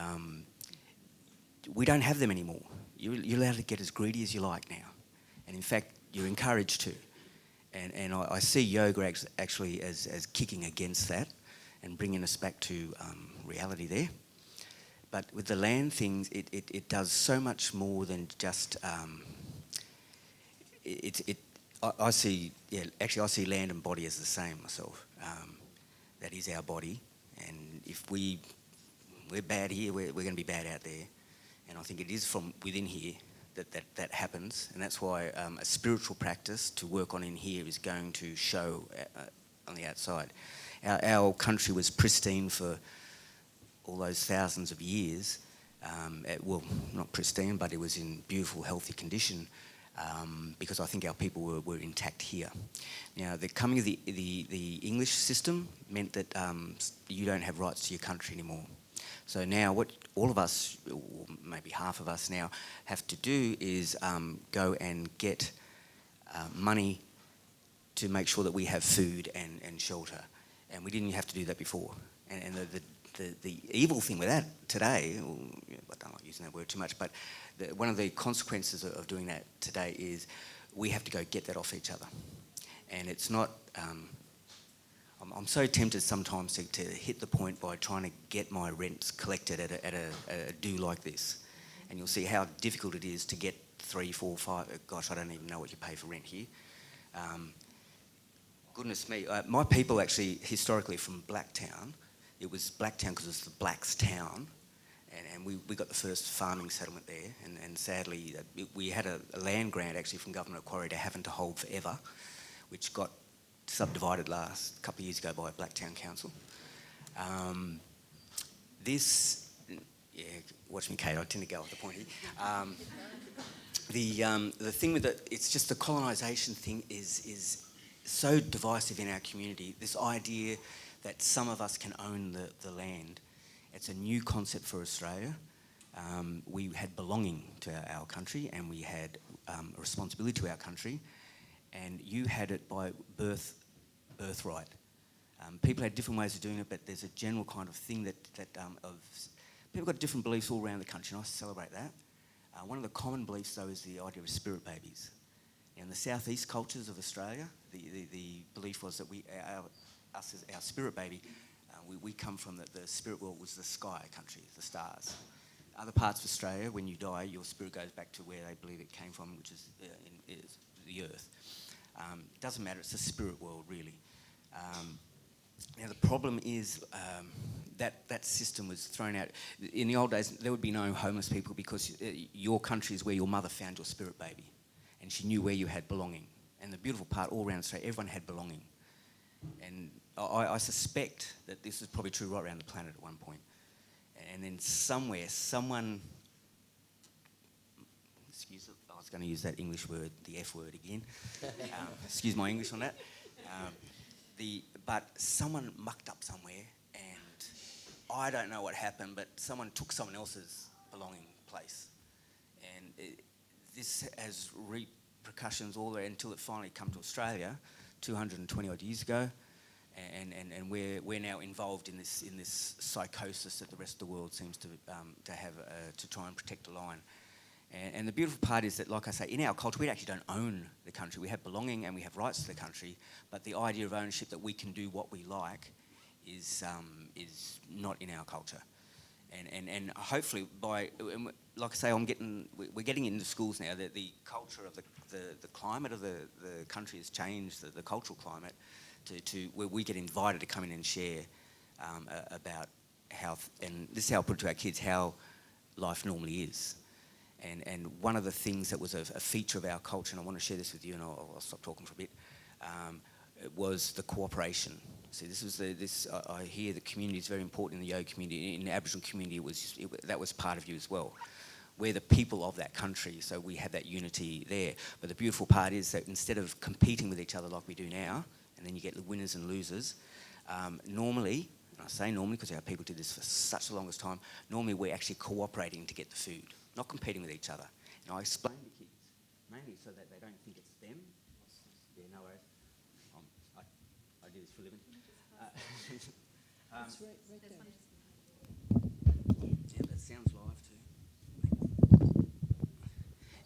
we don't have them anymore. You're allowed to get as greedy as you like now, and in fact, you're encouraged to. And I see yoga actually as kicking against that and bringing us back to reality there. But with the land things, it does so much more than just. I see land and body as the same myself. That is our body, and if we're bad here, we're going to be bad out there. And I think it is from within here that happens, and that's why a spiritual practice to work on in here is going to show on the outside. Our country was pristine for all those thousands of years. Well, not pristine, but it was in beautiful, healthy condition because I think our people were intact here. Now, the coming of the English system meant that you don't have rights to your country anymore. So now what all of us, or maybe half of us now, have to do is go and get money to make sure that we have food and shelter. And we didn't have to do that before. And the evil thing with that today, I don't like using that word too much, but one of the consequences of doing that today is we have to go get that off each other. And it's not... I'm so tempted sometimes to hit the point by trying to get my rents collected at a do like this. And you'll see how difficult it is to get 3, 4, 5... Gosh, I don't even know what you pay for rent here. Goodness me. My people actually, historically, from Blacktown. It was Blacktown because it was the blacks' town. And we got the first farming settlement there. And sadly, we had a land grant actually from Governor Macquarie to having to hold forever, which got subdivided last couple of years ago by Blacktown Council. Watch me, Kate, I tend to go off the point here. The thing with it, it's just the colonisation thing is so divisive in our community. This idea that some of us can own the land. It's a new concept for Australia. We had belonging to our country, and we had a responsibility to our country. And you had it by birthright. People had different ways of doing it, but there's a general kind of thing that people got different beliefs all around the country, and I celebrate that. One of the common beliefs, though, is the idea of spirit babies. In the southeast cultures of Australia, the belief was that us as our spirit baby, we come from the spirit world was the sky country, the stars. other parts of Australia, when you die, your spirit goes back to where they believe it came from, which is the earth. It doesn't matter, it's a spirit world, really. Now, the problem is that system was thrown out. In the old days, there would be no homeless people because your country is where your mother found your spirit baby, and she knew where you had belonging. And the beautiful part, all around Australia, everyone had belonging. And I suspect that this is probably true right around the planet at one point. And then somewhere, someone, excuse it, I was going to use that English word, the F word again. Excuse my English on that. But someone mucked up somewhere, and I don't know what happened, but someone took someone else's belonging place. And this has repercussions all the way until it finally come to Australia 220 odd years ago. And we're now involved in this psychosis that the rest of the world seems to have to try and protect the line. And the beautiful part is that, like I say, in our culture, we actually don't own the country. We have belonging and we have rights to the country, but the idea of ownership, that we can do what we like, is not in our culture. And hopefully, like I say, we're getting into schools now that the culture of the climate of the country has changed, the cultural climate, to where we get invited to come in and share about how, and this is how I put it to our kids, how life normally is. And one of the things that was a feature of our culture, and I want to share this with you, and I'll stop talking for a bit, was the cooperation. See, I hear the community is very important in the yoga community. In the Aboriginal community, that was part of you as well. We're the people of that country, so we have that unity there. But the beautiful part is that instead of competing with each other like we do now, and then you get the winners and losers, normally, and I say normally because our people did this for such the longest time, normally we're actually cooperating to get the food, not competing with each other. And I explain to kids, mainly so that they don't think it's them. Yeah, no worries. I do this for a living. That's right there. Yeah, that sounds live too.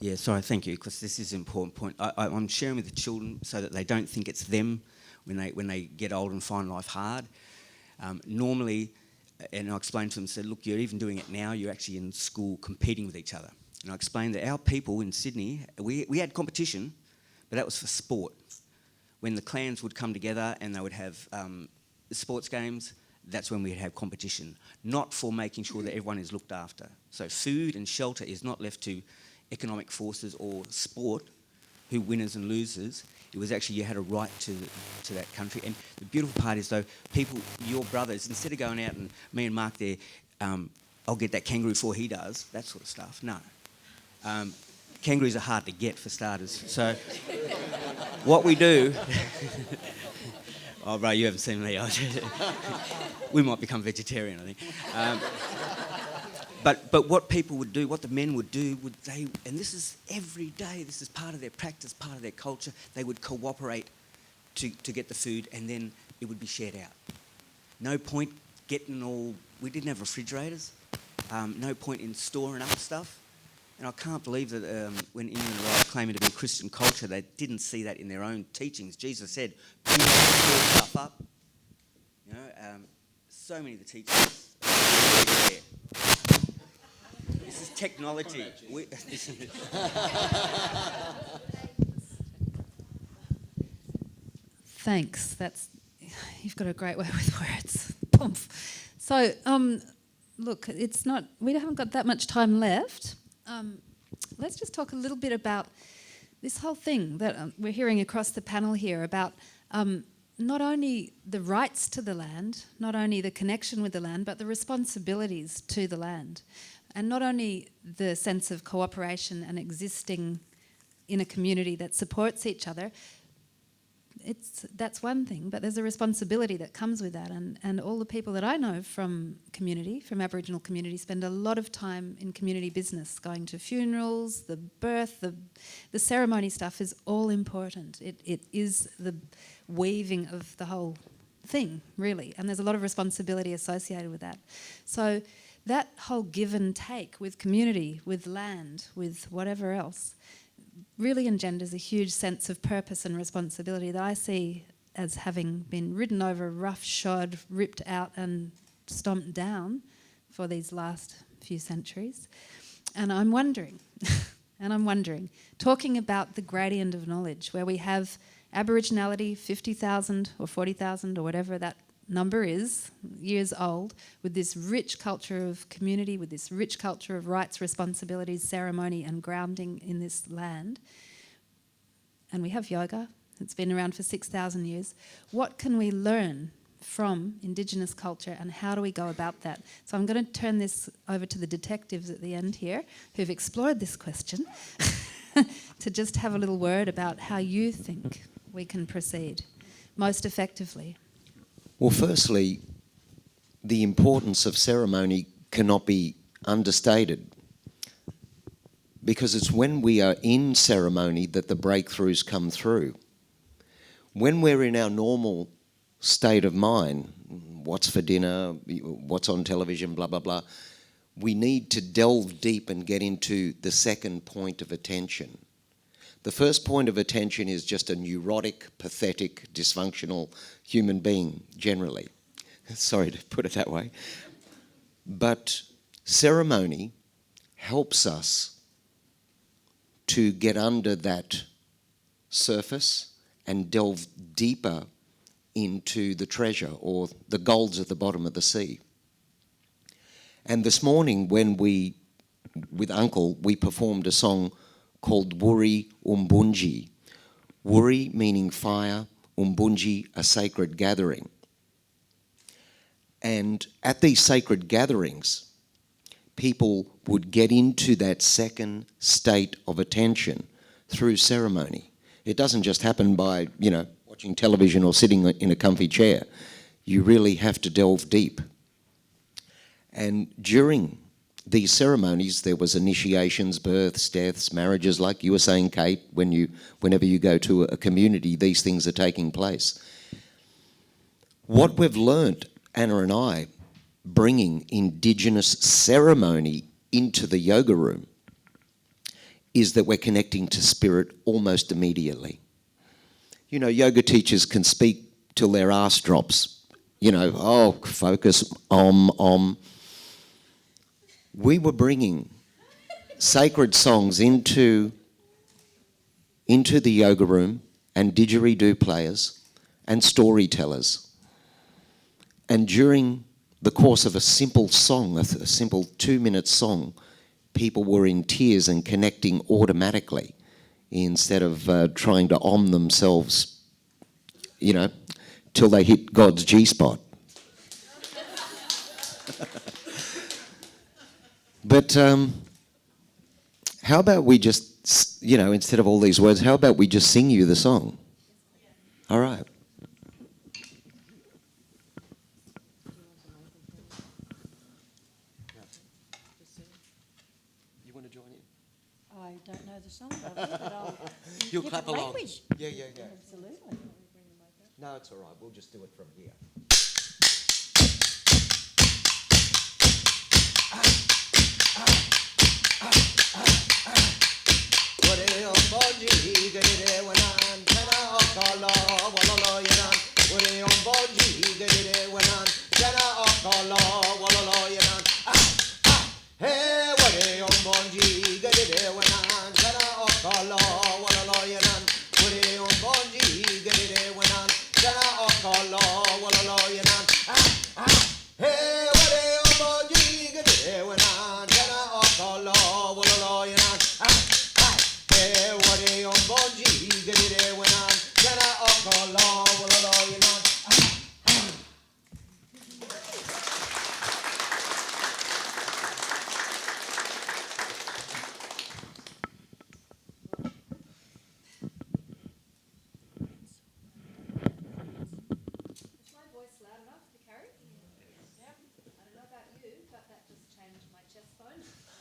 Yeah, sorry, thank you, because this is an important point. I'm sharing with the children so that they don't think it's them when they get old and find life hard. Normally, and I explained to them, said, look, you're even doing it now, you're actually in school competing with each other. And I explained that our people in Sydney, we had competition, but that was for sport. When the clans would come together and they would have sports games, that's when we'd have competition, not for making sure that everyone is looked after. So food and shelter is not left to economic forces or sport, who winners and losers. It was actually you had a right to that country. And the beautiful part is, though, people, your brothers, instead of going out and me and Mark there, I'll get that kangaroo before he does, that sort of stuff. No. Kangaroos are hard to get, for starters. So what we do... Oh, bro, you haven't seen me. We might become vegetarian, I think. But what people would do, what the men would do, and this is every day, this is part of their practice, part of their culture, they would cooperate to get the food, and then it would be shared out. No point getting all... We didn't have refrigerators. No point in storing up stuff. And I can't believe that when England arrived claiming to be a Christian culture, they didn't see that in their own teachings. Jesus said, do not store stuff up. You know, so many of the teachings are there. This is technology. Thanks. You've got a great way with words. Poof. So, look, we haven't got that much time left. Let's just talk a little bit about this whole thing that we're hearing across the panel here about not only the rights to the land, not only the connection with the land, but the responsibilities to the land. And not only the sense of cooperation and existing in a community that supports each other, that's one thing, but there's a responsibility that comes with that. And all the people that I know from Aboriginal community, spend a lot of time in community business, going to funerals, the birth, the ceremony stuff is all important. It is the weaving of the whole thing, really, and there's a lot of responsibility associated with that. So that whole give and take with community, with land, with whatever else, really engenders a huge sense of purpose and responsibility that I see as having been ridden over, roughshod, ripped out and stomped down for these last few centuries. And I'm wondering, talking about the gradient of knowledge, where we have Aboriginality 50,000 or 40,000 or whatever that number is, years old, with this rich culture of community, with this rich culture of rights, responsibilities, ceremony and grounding in this land. And we have yoga, it's been around for 6,000 years. What can we learn from Indigenous culture and how do we go about that? So I'm going to turn this over to the detectives at the end here who've explored this question to just have a little word about how you think we can proceed most effectively. Well, firstly, the importance of ceremony cannot be understated, because it's when we are in ceremony that the breakthroughs come through. When we're in our normal state of mind, what's for dinner, what's on television, blah, blah, blah, we need to delve deep and get into the second point of attention. The first point of attention is just a neurotic, pathetic, dysfunctional human being, generally. Sorry to put it that way. But ceremony helps us to get under that surface and delve deeper into the treasure or the golds at the bottom of the sea. And this morning when with Uncle, we performed a song called Wuri Umbunji. Wuri meaning fire, Umbunji a sacred gathering. And at these sacred gatherings, people would get into that second state of attention through ceremony. It doesn't just happen by, watching television or sitting in a comfy chair. You really have to delve deep. And during these ceremonies, there was initiations, births, deaths, marriages, like you were saying, Kate, whenever you go to a community, these things are taking place. What we've learnt, Anna and I, bringing Indigenous ceremony into the yoga room, is that we're connecting to spirit almost immediately. Yoga teachers can speak till their arse drops. Focus, om. We were bringing sacred songs into the yoga room, and didgeridoo players and storytellers. And during the course of a simple song, a simple 2-minute song, people were in tears and connecting automatically instead of trying to om themselves, till they hit God's G-spot. But how about we just, instead of all these words, how about we just sing you the song? All right. You want to join in? I don't know the song, but I'll... You'll clap along. Language. Yeah. Absolutely. No, it's all right. We'll just do it from here.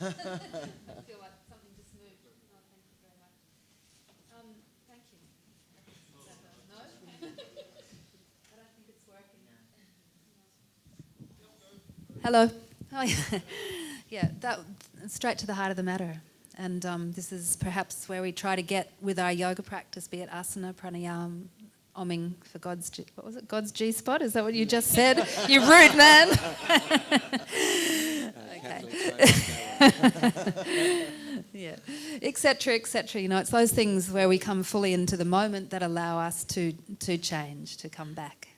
I feel like something just moved. Oh, thank you very much. Thank you. No? I don't think it's working. Hello. Oh, yeah. Yeah, that straight to the heart of the matter. And this is perhaps where we try to get with our yoga practice, be it asana, pranayama, oming for God's, what was it, God's G-spot? Is that what you just said? You rude man. Okay. Catholics, Yeah, etc., etc. You know, it's those things where we come fully into the moment that allow us to change, to come back.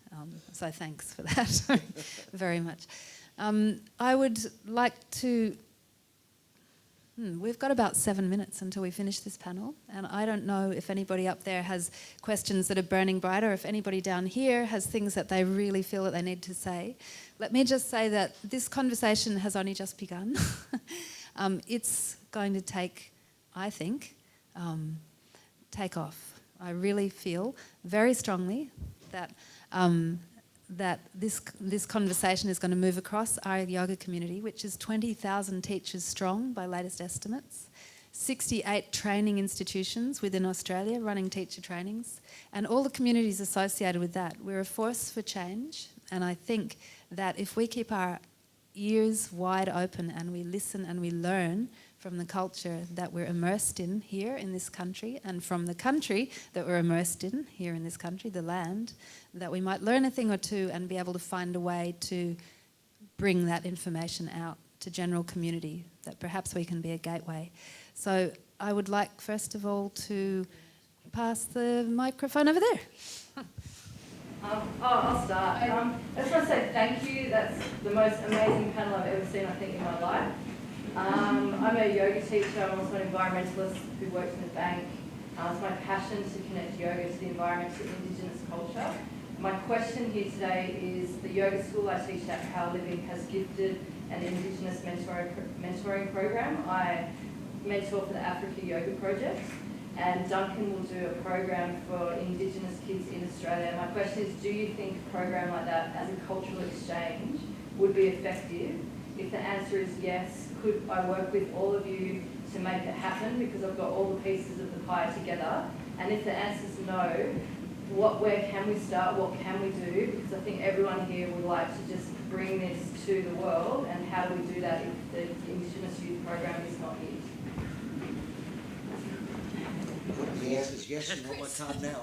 So thanks for that very much. I would like to. We've got about 7 minutes until we finish this panel, and I don't know if anybody up there has questions that are burning bright, or if anybody down here has things that they really feel that they need to say. Let me just say that this conversation has only just begun. It's going to take, I think, take off. I really feel very strongly that that this conversation is going to move across our yoga community, which is 20,000 teachers strong by latest estimates, 68 training institutions within Australia running teacher trainings, and all the communities associated with that. We're a force for change, and I think that if we keep our ears wide open and we listen and we learn from the culture that we're immersed in here in this country, and from the country that we're immersed in here in this country, the land, that we might learn a thing or two and be able to find a way to bring that information out to general community, that perhaps we can be a gateway. So I would like, first of all, to pass the microphone over there. I'll start. I just want to say thank you. That's the most amazing panel I've ever seen, I think, in my life. I'm a yoga teacher. I'm also an environmentalist who works in a bank. It's my passion to connect yoga to the environment, to Indigenous culture. My question here today is the yoga school I teach at Power Living has gifted an Indigenous mentoring program. I mentor for the Africa Yoga Project, and Duncan will do a program for Indigenous kids in Australia. My question is, do you think a program like that as a cultural exchange would be effective? If the answer is yes, could I work with all of you to make it happen, because I've got all the pieces of the pie together? And if the answer is no, where can we start? What can we do? Because I think everyone here would like to just bring this to the world, and how do we do that if the Indigenous Youth Program is not it? The answer is yes, you want my card now.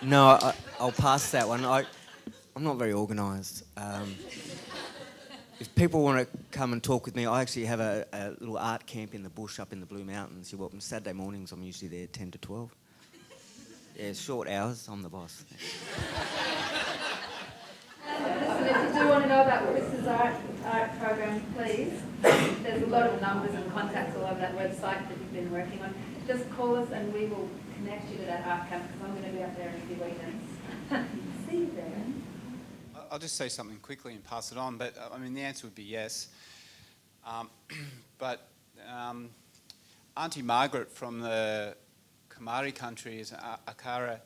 No, I'll pass that one. I'm not very organised. If people want to come and talk with me, I actually have a little art camp in the bush up in the Blue Mountains. You're welcome. Saturday mornings, I'm usually there 10 to 12. Yeah, short hours. I'm the boss. Listen, if you do want to know about Chris's art program, please. There's a lot of numbers and contacts all over that website that you've been working on. Just call us and we will connect you to that art camp, because I'm going to be up there in a few weekends. See you there. I'll just say something quickly and pass it on, but I mean, the answer would be yes. But Auntie Margaret from the Kamari country is an Akara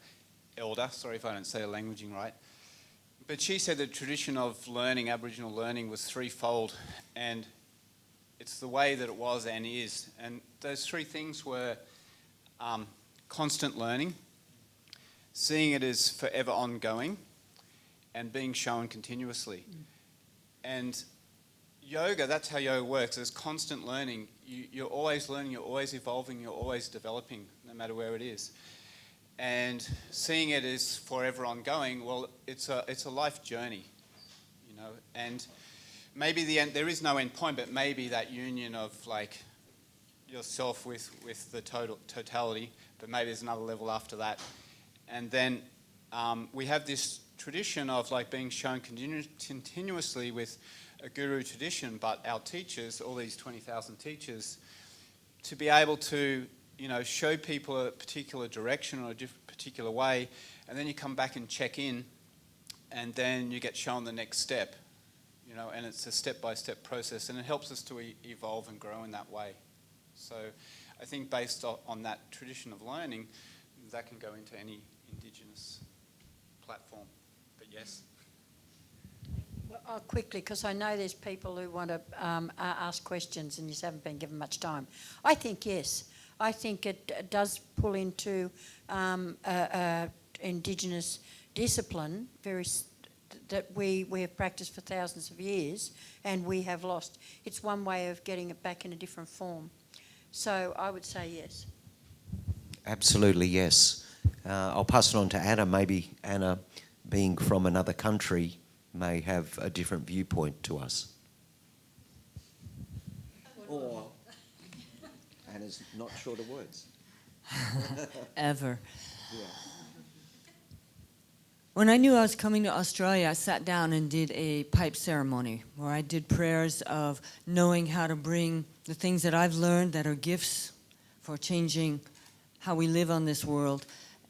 elder, sorry if I don't say the languaging right, but she said the tradition of learning, Aboriginal learning, was threefold, and it's the way that it was and is. And those three things were constant learning, seeing it as forever ongoing, and being shown continuously. And yoga, that's how yoga works. There's constant learning. You're always learning, you're always evolving, you're always developing, no matter where it is. And seeing it as forever ongoing, well, it's a life journey, you know. And maybe there is no end point, but maybe that union of like yourself with the totality, but maybe there's another level after that. And then we have this tradition of like being shown continuously with a guru tradition, but our teachers, all these 20,000 teachers, to be able to, you know, show people a particular direction or a particular way, and then you come back and check in, and then you get shown the next step, you know, and it's a step-by-step process, and it helps us to evolve and grow in that way. So I think based on that tradition of learning, that can go into any Indigenous platform. But yes. Well, quickly, because I know there's people who want to ask questions and you haven't been given much time. I think yes. I think it does pull into Indigenous discipline that we have practiced for thousands of years and we have lost. It's one way of getting it back in a different form. So I would say yes. Absolutely yes. I'll pass it on to Anna. Maybe Anna, being from another country, may have a different viewpoint to us. Or Anna's not short of words. Ever. Yeah. When I knew I was coming to Australia, I sat down and did a pipe ceremony where I did prayers of knowing how to bring the things that I've learned that are gifts for changing how we live on this world,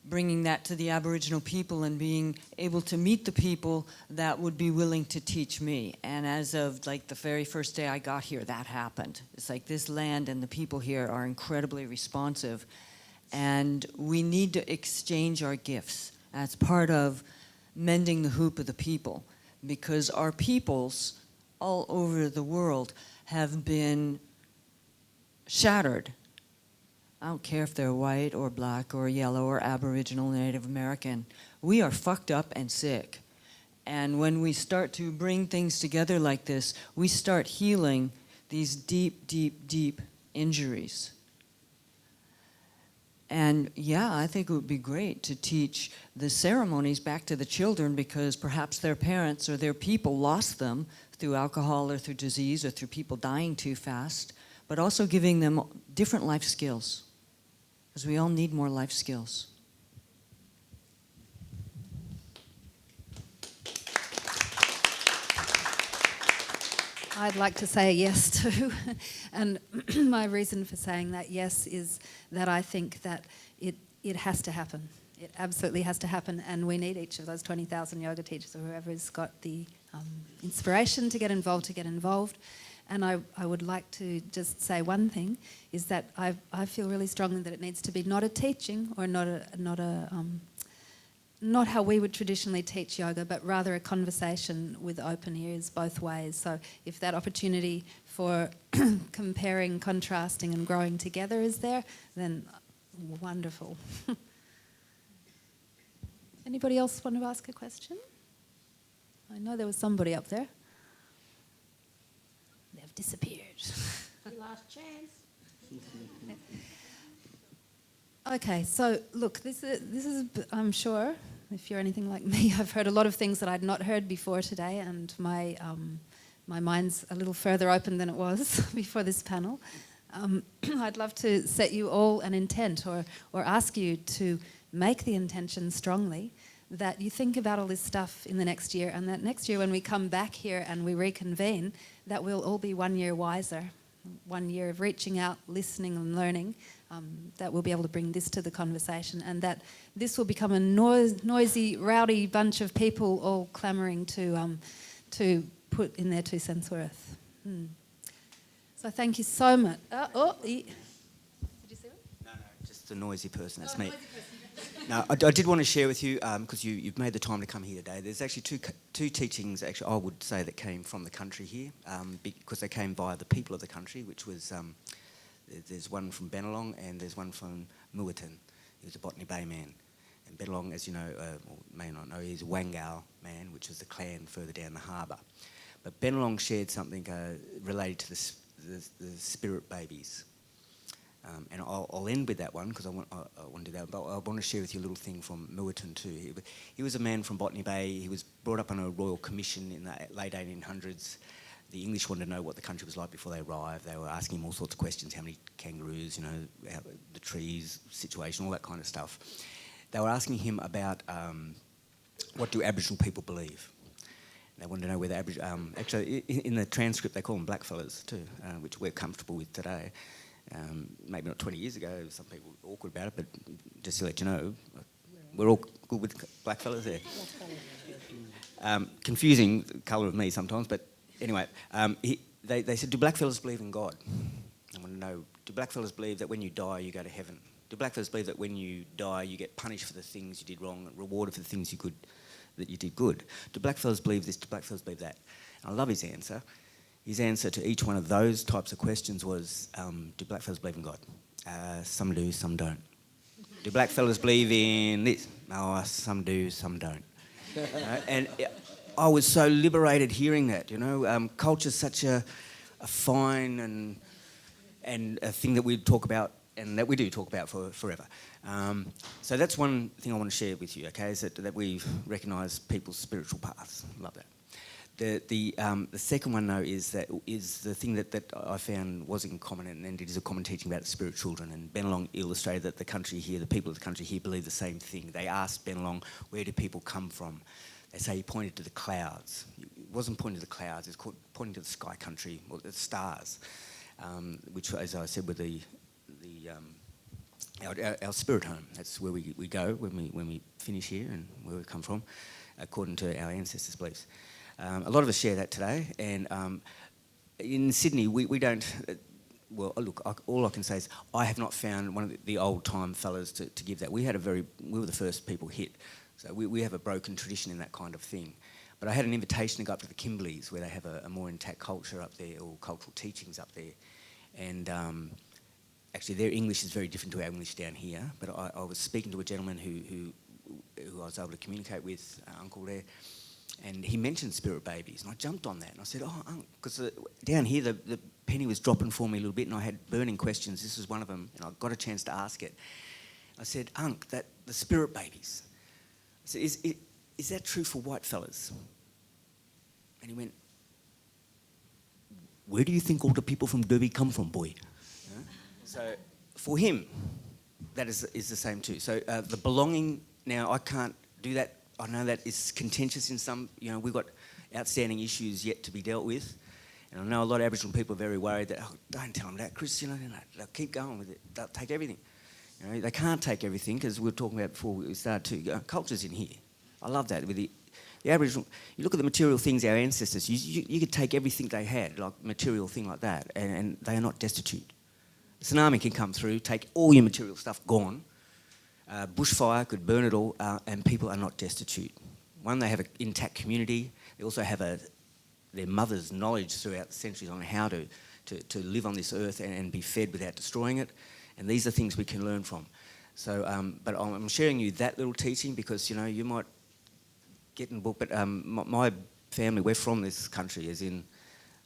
bringing that to the Aboriginal people and being able to meet the people that would be willing to teach me. And as of like the very first day I got here, that happened. It's like this land and the people here are incredibly responsive, and we need to exchange our gifts as part of mending the hoop of the people, because our peoples all over the world have been shattered. I don't care if they're white or black or yellow or Aboriginal, Native American. We are fucked up and sick. And when we start to bring things together like this, we start healing these deep, deep, deep injuries. And yeah, I think it would be great to teach the ceremonies back to the children, because perhaps their parents or their people lost them through alcohol or through disease or through people dying too fast, but also giving them different life skills, because we all need more life skills. I'd like to say yes too. And my reason for saying that yes is that I think that it has to happen. It absolutely has to happen, and we need each of those 20,000 yoga teachers or whoever's got the inspiration to get involved. And I would like to just say one thing, is that I feel really strongly that it needs to be not a teaching or not how we would traditionally teach yoga, but rather a conversation with open ears both ways. So if that opportunity for comparing, contrasting and growing together is there, then wonderful. Anybody else want to ask a question? I know there was somebody up there. They've disappeared. Last chance. Okay, so look, this is, I'm sure, if you're anything like me, I've heard a lot of things that I'd not heard before today, and my mind's a little further open than it was before this panel. I'd love to set you all an intent, or ask you to make the intention strongly that you think about all this stuff in the next year, and that next year when we come back here and we reconvene, that we'll all be 1 year wiser, 1 year of reaching out, listening and learning, that we'll be able to bring this to the conversation, and that this will become a noisy, rowdy bunch of people all clamouring to put in their 2 cents worth. So thank you so much. Did you see it? No, just a noisy person, that's me. Now, I did want to share with you, because you've made the time to come here today, there's actually two teachings, actually, I would say, that came from the country here, because they came via the people of the country, which was, there's one from Bennelong and there's one from Muwatan. He was a Botany Bay man. And Bennelong, as you know, or may not know, he's a Wangal man, which is the clan further down the harbour. But Bennelong shared something related to the spirit babies. And I'll end with that one, because I want to do that, but I want to share with you a little thing from Muwatan too. He was a man from Botany Bay. He was brought up on a royal commission in the late 1800s. The English wanted to know what the country was like before they arrived. They were asking him all sorts of questions, how many kangaroos, the trees, situation, all that kind of stuff. They were asking him about what do Aboriginal people believe. They wanted to know whether actually in the transcript they call them blackfellas too, which we're comfortable with today. Maybe not 20 years ago, some people were awkward about it, but just to let you know, we're all good with blackfellas there. Confusing colour of me sometimes, but anyway, they said, do blackfellas believe in God? I want to know, do blackfellas believe that when you die you go to heaven? Do blackfellas believe that when you die you get punished for the things you did wrong and rewarded for the things that you did good? Do blackfellas believe this? Do blackfellas believe that? And I love his answer. His answer to each one of those types of questions was, do blackfellas believe in God? Some do, some don't. Do blackfellas believe in this? No, some do, some don't. And I was so liberated hearing that, Culture's such a fine and a thing that we talk about, and that we do talk about for forever. So that's one thing I want to share with you, okay, is that we recognise people's spiritual paths. Love that. The second one, though, is the thing that I found was in common, and it is a common teaching about the spirit children. And Bennelong illustrated that the country here, the people of the country here, believe the same thing. They asked Bennelong, where do people come from? They say he pointed to the clouds. It wasn't pointing to the clouds, it was pointing to the sky country, or the stars, which, as I said, were our spirit home. That's where we go when we finish here and where we come from, according to our ancestors' beliefs. A lot of us share that today, and in Sydney we don't. Well, look, all I can say is I have not found one of the old-time fellas to give that. We were the first people hit, so we have a broken tradition in that kind of thing. But I had an invitation to go up to the Kimberleys, where they have a more intact culture up there, or cultural teachings up there, and actually their English is very different to our English down here. But I was speaking to a gentleman who I was able to communicate with, uncle there, and he mentioned spirit babies, and I jumped on that, and I said, because down here the penny was dropping for me a little bit, and I had burning questions. This was one of them, and I got a chance to ask it. I said, Unc, that the spirit babies, I said, is that true for white fellas? And he went, where do you think all the people from Derby come from, boy? Yeah? So for him, that is the same too. So the belonging, now I can't do that. I know that is contentious in some, we've got outstanding issues yet to be dealt with. And I know a lot of Aboriginal people are very worried that, don't tell them that, Chris, they'll keep going with it. They'll take everything. They can't take everything, because we were talking about before we started too. Culture's in here. I love that. With the Aboriginal, you look at the material things our ancestors used, you could take everything they had, like material thing like that, and they are not destitute. A tsunami can come through, take all your material stuff, gone. Bushfire could burn it all, and people are not destitute. One, they have an intact community. They also have their mother's knowledge throughout the centuries on how to live on this earth and be fed without destroying it. And these are things we can learn from. So, but I'm sharing you that little teaching because, you might get in the book, but my family, we're from this country, as in,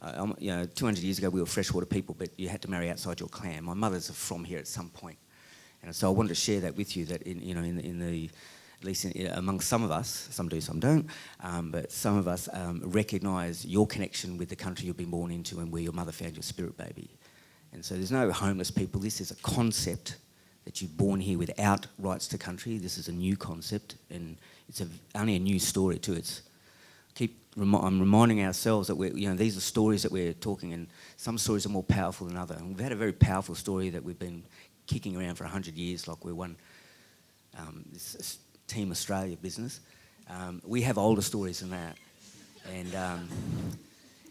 200 years ago we were freshwater people, but you had to marry outside your clan. My mother's from here at some point. And so I wanted to share that with you, that at least among some of us, some do, some don't, but some of us recognise your connection with the country you've been born into and where your mother found your spirit baby. And so there's no homeless people. This is a concept that you're born here without rights to country. This is a new concept, and it's only a new story too. I'm reminding ourselves that these are stories that we're talking, and some stories are more powerful than others. And we've had a very powerful story that we've been kicking around for 100 years, like we're one this Team Australia business. We have older stories than that,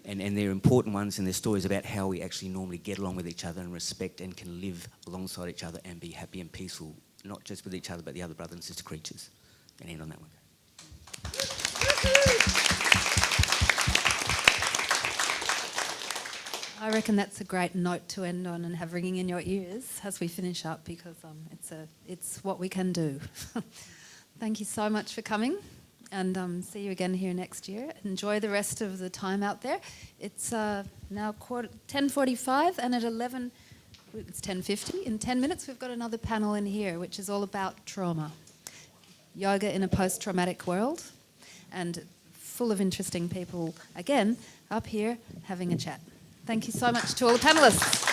and they're important ones, and they're stories about how we actually normally get along with each other and respect and can live alongside each other and be happy and peaceful, not just with each other but the other brother and sister creatures. And end on that one. I reckon that's a great note to end on and have ringing in your ears as we finish up, because it's what we can do. Thank you so much for coming, and see you again here next year. Enjoy the rest of the time out there. It's now 10:45, and at 11, it's 10:50. In 10 minutes we've got another panel in here, which is all about trauma. Yoga in a post-traumatic world, and full of interesting people, again, up here having a chat. Thank you so much to all the panellists.